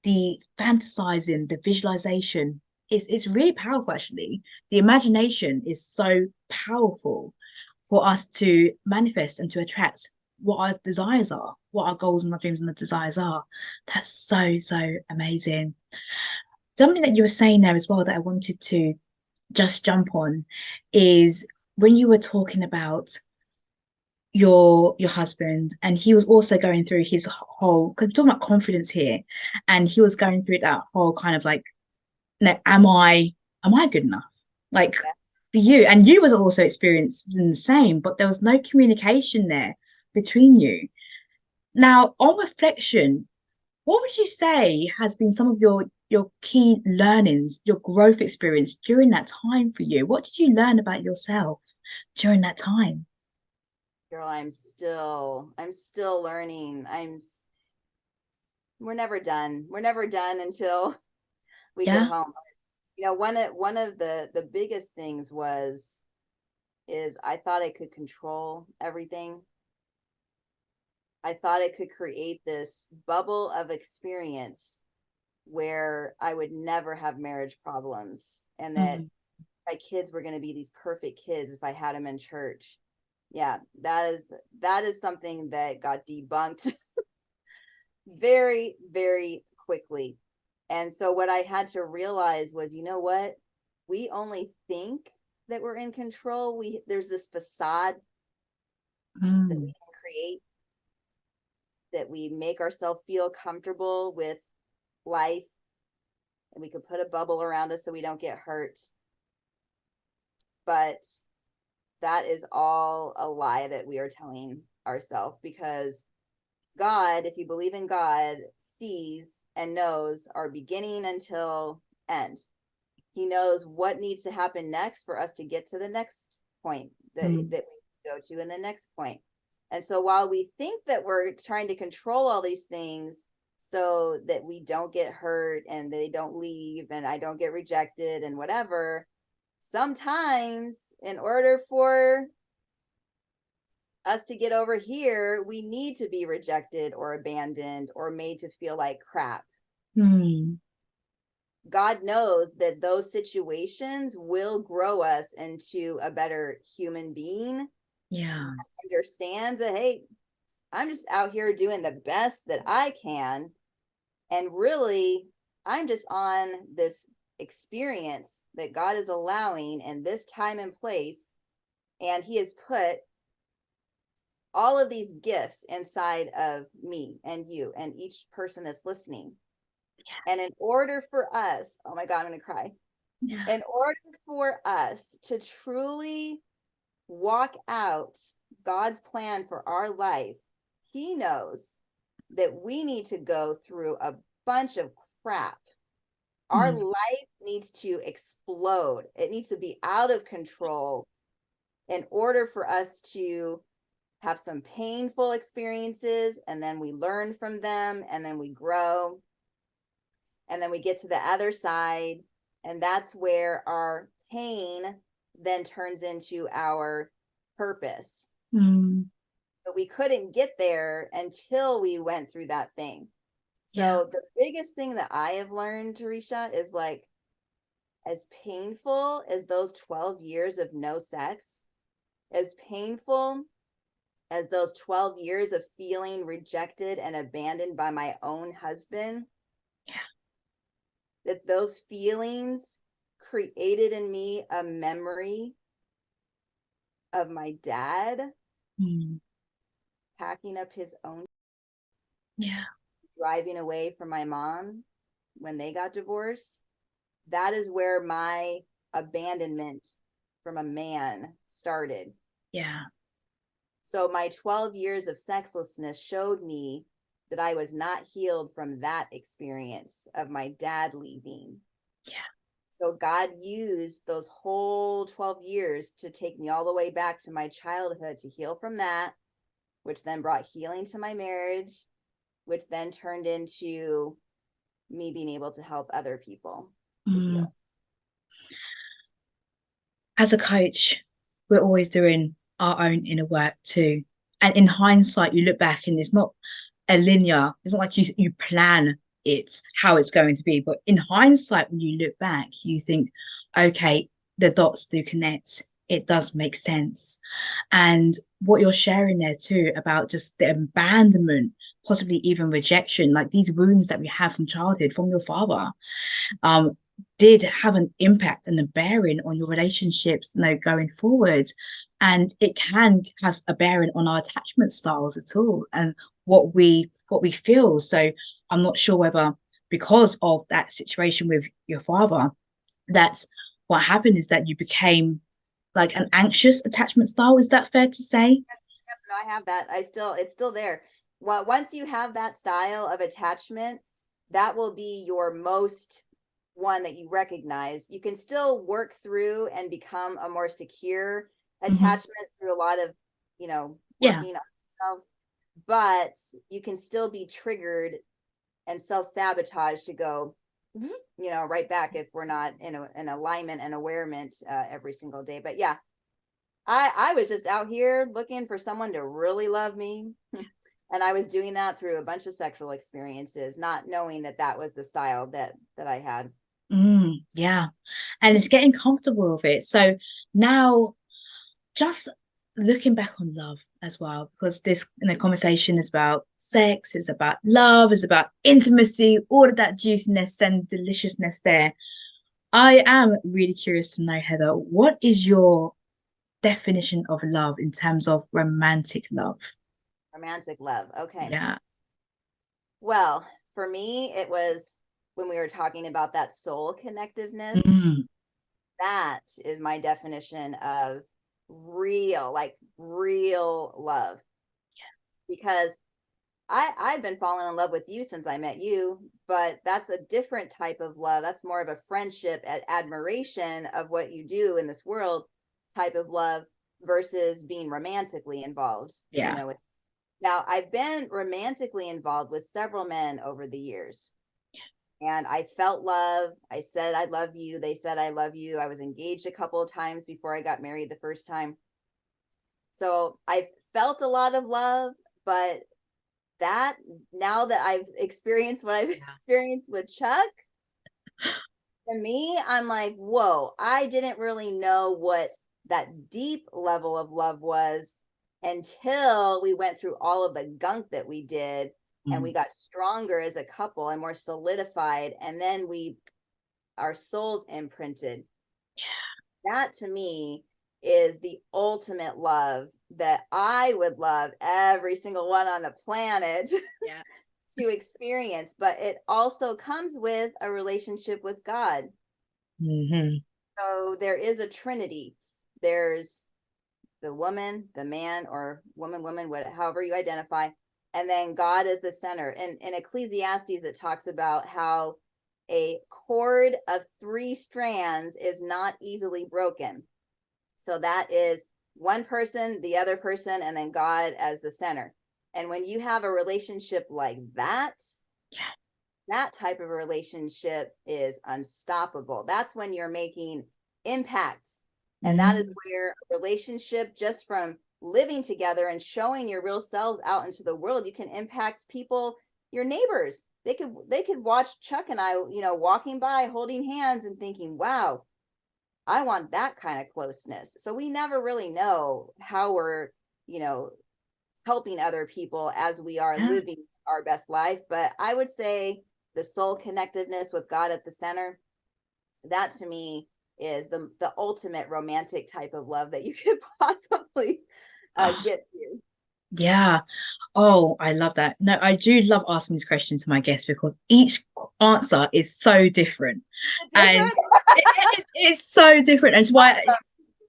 the fantasizing, the visualization. It's really powerful, actually. The imagination is so powerful for us to manifest and to attract what our desires are, what our goals and our dreams and the desires are. That's so, so amazing. Something that you were saying there as well that I wanted to just jump on is when you were talking about your husband, and he was also going through his whole, because we're talking about confidence here, and he was going through that whole kind of like, no, am I good enough, like for you? And you was also experiencing the same, but there was no communication there between you. Now, on reflection, what would you say has been some of your key learnings, your growth experience during that time for you? What did you learn about yourself during that time? Girl, I'm still learning. We're never done. We're never done until we get home. You know, one of the biggest things is I thought I could control everything. I thought I could create this bubble of experience where I would never have marriage problems, and that my kids were going to be these perfect kids if I had them in church. Yeah, that is something that got debunked very, very quickly. And so what I had to realize was, you know what? We only think that we're in control. There's this facade that we can create, that we make ourselves feel comfortable with life, and we can put a bubble around us so we don't get hurt. But that is all a lie that we are telling ourselves, because God, if you believe in God, sees and knows our beginning until end. He knows what needs to happen next for us to get to the next point that we go to, and the next point. And so while we think that we're trying to control all these things so that we don't get hurt and they don't leave and I don't get rejected and whatever, sometimes in order for us to get over here, we need to be rejected or abandoned or made to feel like crap. God knows that those situations will grow us into a better human being. Yeah. Understands that, hey, I'm just out here doing the best that I can. And really, I'm just on this experience that God is allowing in this time and place. And he has put all of these gifts inside of me and you and each person that's listening. Yeah. And in order for us, oh my God, I'm going to cry. Yeah. In order for us to truly walk out God's plan for our life, he knows that we need to go through a bunch of crap. Our life needs to explode. It needs to be out of control in order for us to have some painful experiences, and then we learn from them, and then we grow, and then we get to the other side, and that's where our pain then turns into our purpose. But we couldn't get there until we went through that thing. So the biggest thing that I have learned, Teresha, is like, as painful as those 12 years of no sex, as painful as those 12 years of feeling rejected and abandoned by my own husband, that those feelings created in me a memory of my dad packing up his own, driving away from my mom when they got divorced. That is where my abandonment from a man started. Yeah. So my 12 years of sexlessness showed me that I was not healed from that experience of my dad leaving. Yeah. So God used those whole 12 years to take me all the way back to my childhood to heal from that, which then brought healing to my marriage, which then turned into me being able to help other people to heal. As a coach, we're always doing our own inner work too. And in hindsight, you look back and it's not a linear, it's not like you plan it, how it's going to be. But in hindsight, when you look back, you think, okay, the dots do connect. It does make sense. And what you're sharing there too about just the abandonment, possibly even rejection, like these wounds that we have from childhood, from your father, did have an impact and a bearing on your relationships, going forward. And it can have a bearing on our attachment styles at all and what we feel. So I'm not sure whether because of that situation with your father, that's what happened, is that you became like an anxious attachment style. Is that fair to say? Yep, no, I have that. It's still there. Well, once you have that style of attachment, that will be your most one that you recognize. You can still work through and become a more secure attachment through a lot of, working on yourselves, but you can still be triggered and self-sabotage to go, right back if we're not in alignment and awareness every single day. But yeah, I was just out here looking for someone to really love me. And I was doing that through a bunch of sexual experiences, not knowing that that was the style that I had. Yeah. And it's getting comfortable with it. So now, just looking back on love as well, because this conversation is about sex, it's about love, it's about intimacy, all of that juiciness and deliciousness there. I am really curious to know, Heather, what is your definition of love in terms of romantic love? Romantic love. Okay. Yeah. Well, for me, it was when we were talking about that soul connectiveness. That is my definition of real love. Yeah. Because I've been falling in love with you since I met you, but that's a different type of love. That's more of a friendship, admiration of what you do in this world type of love versus being romantically involved. Yeah. Now, I've been romantically involved with several men over the years, and I felt love. I said, I love you. They said, I love you. I was engaged a couple of times before I got married the first time. So I've felt a lot of love, but that now that I've experienced what I've experienced with Chuck, to me, I'm like, whoa, I didn't really know what that deep level of love was until we went through all of the gunk that we did and we got stronger as a couple and more solidified. And then we our souls imprinted. That to me is the ultimate love that I would love every single one on the planet Yeah. to experience. But it also comes with a relationship with God. Mm-hmm. So there is a trinity. There's the woman, the man, or woman, however you identify. And then God is the center. And in Ecclesiastes, it talks about how a cord of 3 strands is not easily broken. So that is one person, the other person, and then God as the center. And when you have a relationship like that, that type of a relationship is unstoppable. That's when you're making impact. And that is where a relationship, just from living together and showing your real selves out into the world, you can impact people, your neighbors. They could watch Chuck and I, walking by holding hands and thinking, wow, I want that kind of closeness. So we never really know how we're, helping other people as we are Yeah. living our best life. But I would say the soul connectiveness with God at the center, that to me is the ultimate romantic type of love that you could possibly Oh, get to. yeah. Oh, I love that. No, I do love asking these questions to my guests because each answer is so different. And Different. it's so different. And it's why Awesome.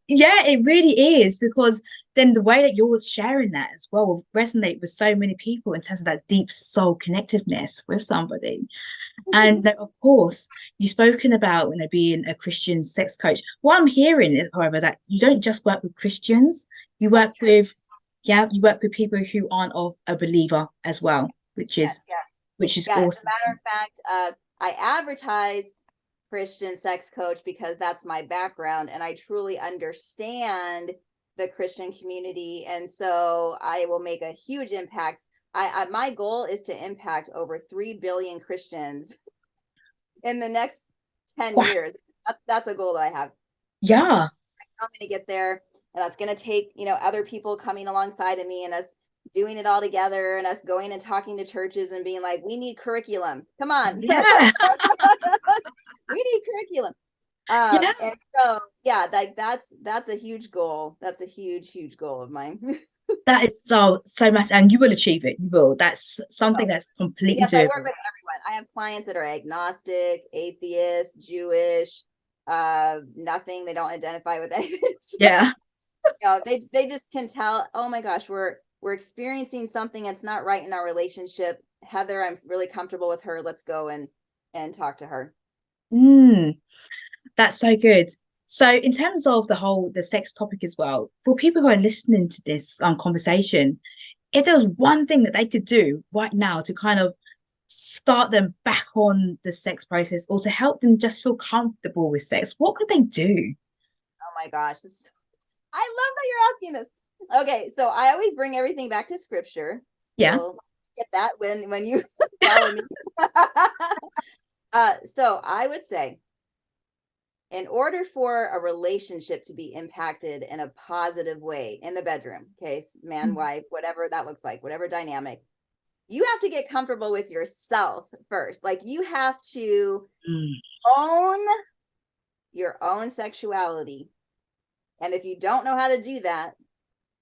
yeah, it really is because then the way that you're sharing that as well will resonate with so many people in terms of that deep soul connectiveness with somebody. And of course, you've spoken about being a Christian sex coach. What I'm hearing is, however, that you don't just work with Christians, you work That's true. with you work with people who aren't of a believer as well, which Yes, is yeah. Yeah, as a awesome. matter of fact, I advertise Christian sex coach because that's my background and I truly understand the Christian community. And so I will make a huge impact. My goal is to impact over 3 billion Christians in the next 10 Wow. years. That's a goal that I have. Yeah. I'm going to get there. And that's going to take, other people coming alongside of me and us doing it all together and us going and talking to churches and being like, we need curriculum. Come on. Yeah. We need curriculum. Yeah. And so yeah, like that's a huge goal. That's a huge goal of mine. That is so much, and you will achieve it. You will. That's something that's completely Yes, I work doable. with everyone. I have clients that are agnostic, atheist, Jewish, nothing. They don't identify with anything. Yeah. They just can tell, oh my gosh, we're experiencing something that's not right in our relationship. Heather, I'm really comfortable with her. Let's go and talk to her. Mm. That's so good. So, in terms of the sex topic as well, for people who are listening to this conversation, if there was one thing that they could do right now to kind of start them back on the sex process or to help them just feel comfortable with sex, what could they do? Oh my gosh, I love that you're asking this. Okay, so I always bring everything back to scripture. Yeah. You'll get that when you follow me. So I would say, in order for a relationship to be impacted in a positive way in the bedroom, okay, man, wife, whatever that looks like, whatever dynamic, you have to get comfortable with yourself first. Like you have to Mm. own your own sexuality. And if you don't know how to do that,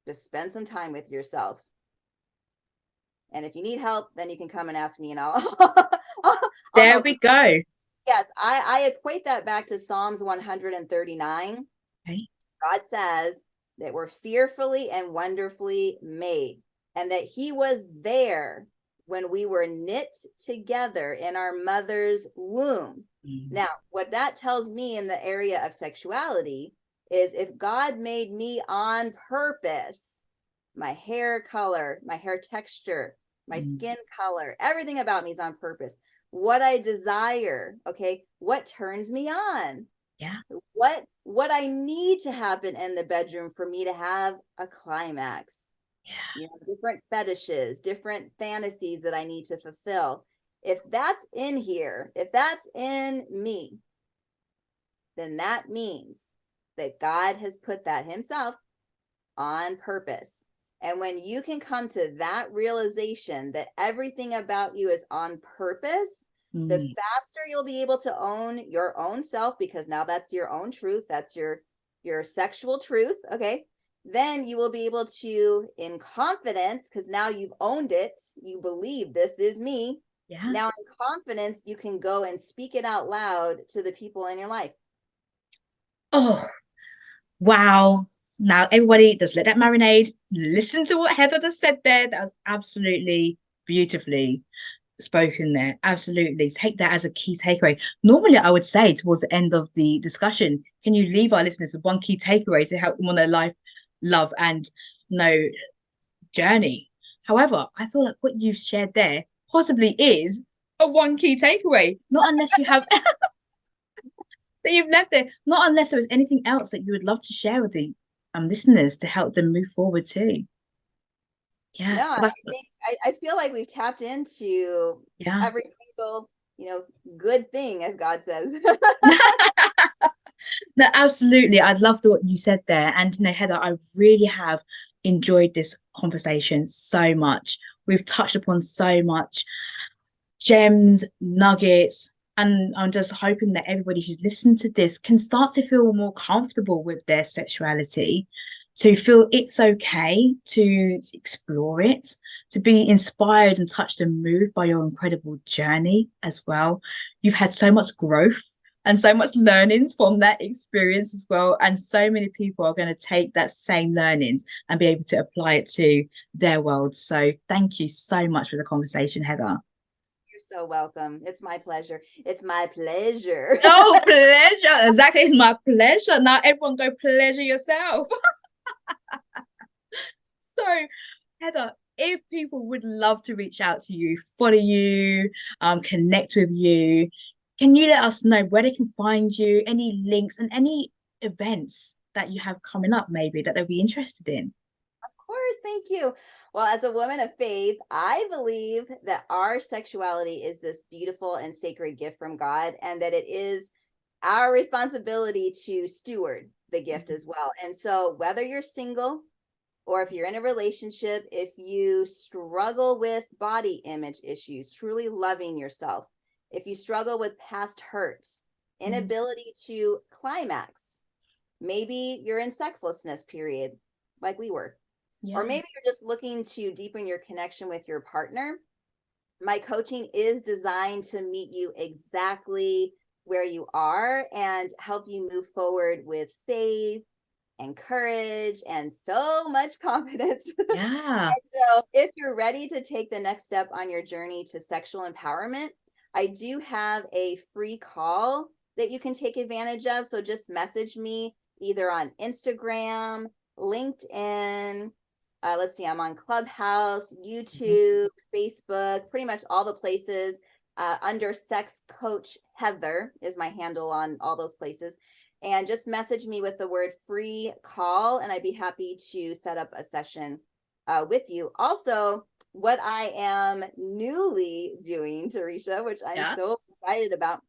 just spend some time with yourself. And if you need help, then you can come and ask me and I'll There help we you. go. Yes, I equate that back to Psalms 139. Okay. God says that we're fearfully and wonderfully made, and that He was there when we were knit together in our mother's womb. Mm. Now, what that tells me in the area of sexuality is if God made me on purpose, my hair color, my hair texture, my Mm. skin color, everything about me is on purpose. What I desire, okay, what turns me on, Yeah. what I need to happen in the bedroom for me to have a climax, Yeah. different fetishes, different fantasies that I need to fulfill. If that's in here, if that's in me, then that means that God has put that Himself on purpose. And when you can come to that realization that everything about you is on purpose, The Mm. faster you'll be able to own your own self, because now that's your own truth, that's your sexual truth, okay? Then you will be able to, in confidence, because now you've owned it, you believe this is me. Yeah. Now, in confidence, you can go and speak it out loud to the people in your life. Oh, wow. Now, everybody, just let that marinade. Listen to what Heather just said there. That was absolutely beautifully spoken there. Absolutely. Take that as a key takeaway. Normally, I would say towards the end of the discussion, can you leave our listeners with one key takeaway to help them on their life, love, and journey? However, I feel like what you've shared there possibly is a one key takeaway. Not unless you have that you've left there. Not unless there was anything else that you would love to share with the listeners to help them move forward too. Yeah, No, I think I feel like we've tapped into yeah. every single, good thing, as God says. No, absolutely. I loved what you said there. And Heather, I really have enjoyed this conversation so much. We've touched upon so much gems, nuggets, and I'm just hoping that everybody who's listened to this can start to feel more comfortable with their sexuality, to feel it's okay to explore it, to be inspired and touched and moved by your incredible journey as well. You've had so much growth and so much learnings from that experience as well. And so many people are going to take that same learnings and be able to apply it to their world. So thank you so much for the conversation, Heather. You're so welcome. It's my pleasure. It's my pleasure. Oh, pleasure. Exactly. It's my pleasure. Now everyone go pleasure yourself. So, Heather, if people would love to reach out to you, follow you, connect with you, can you let us know where they can find you, any links and any events that you have coming up, maybe that they'll be interested in? Of course, thank you. Well, as a woman of faith, I believe that our sexuality is this beautiful and sacred gift from God, and that it is our responsibility to steward the gift as well. And so, whether you're single or if you're in a relationship, if you struggle with body image issues, truly loving yourself, if you struggle with past hurts, Mm. inability to climax, maybe you're in sexlessness period, like we were, or Yeah. maybe you're just looking to deepen your connection with your partner. My coaching is designed to meet you exactly where you are and help you move forward with faith and courage and so much confidence. Yeah. And so, if you're ready to take the next step on your journey to sexual empowerment, I do have a free call that you can take advantage of. So, just message me either on Instagram, LinkedIn. Let's see, I'm on Clubhouse, Mhm. YouTube, Facebook, pretty much all the places. Under Sex Coach Heather is my handle on all those places. And just message me with the word free call, and I'd be happy to set up a session with you. Also, what I am newly doing, Teresha, which I'm Yeah. so excited about,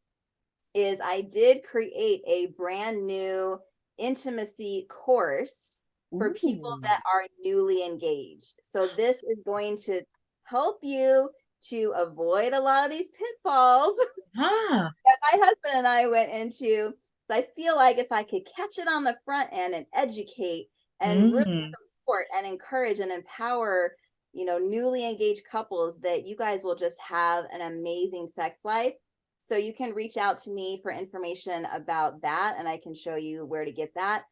is I did create a brand new intimacy course for people Ooh. that are newly engaged. So this is going to help you to avoid a lot of these pitfalls Ah. that my husband and I went into. I feel like if I could catch it on the front end and educate and really Mm. support and encourage and empower, newly engaged couples, that you guys will just have an amazing sex life. So you can reach out to me for information about that, and I can show you where to get that.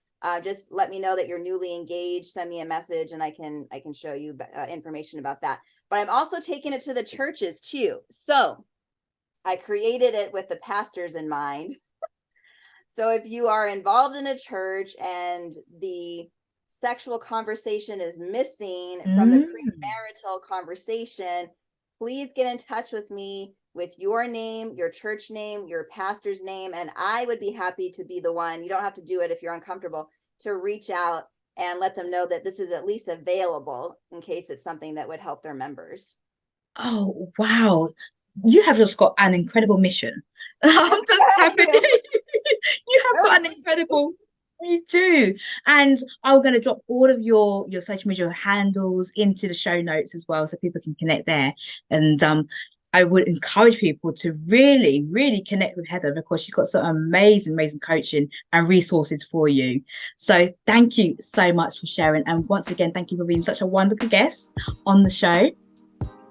Just let me know that you're newly engaged. Send me a message, and I can show you information about that. But I'm also taking it to the churches too. So I created it with the pastors in mind. So if you are involved in a church and the sexual conversation is missing from the Mm. premarital conversation, please get in touch with me with your name, your church name, your pastor's name, and I would be happy to be the one. You don't have to do it if you're uncomfortable, to reach out and let them know that this is at least available in case it's something that would help their members. Oh, wow. You have just got an incredible mission. I'm Yes, just I happy. do. You I have got an really do. incredible, you do. And I'm going to drop all of your social media handles into the show notes as well so people can connect there. And I would encourage people to really, really connect with Heather, because she's got some amazing, amazing coaching and resources for you. So thank you so much for sharing. And once again, thank you for being such a wonderful guest on the show.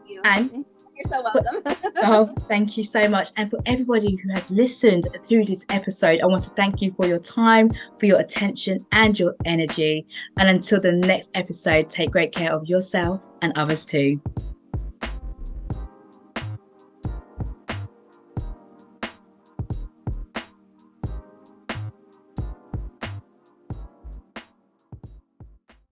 You. And You're so welcome. oh, thank you so much. And for everybody who has listened through this episode, I want to thank you for your time, for your attention and your energy. And until the next episode, take great care of yourself and others too.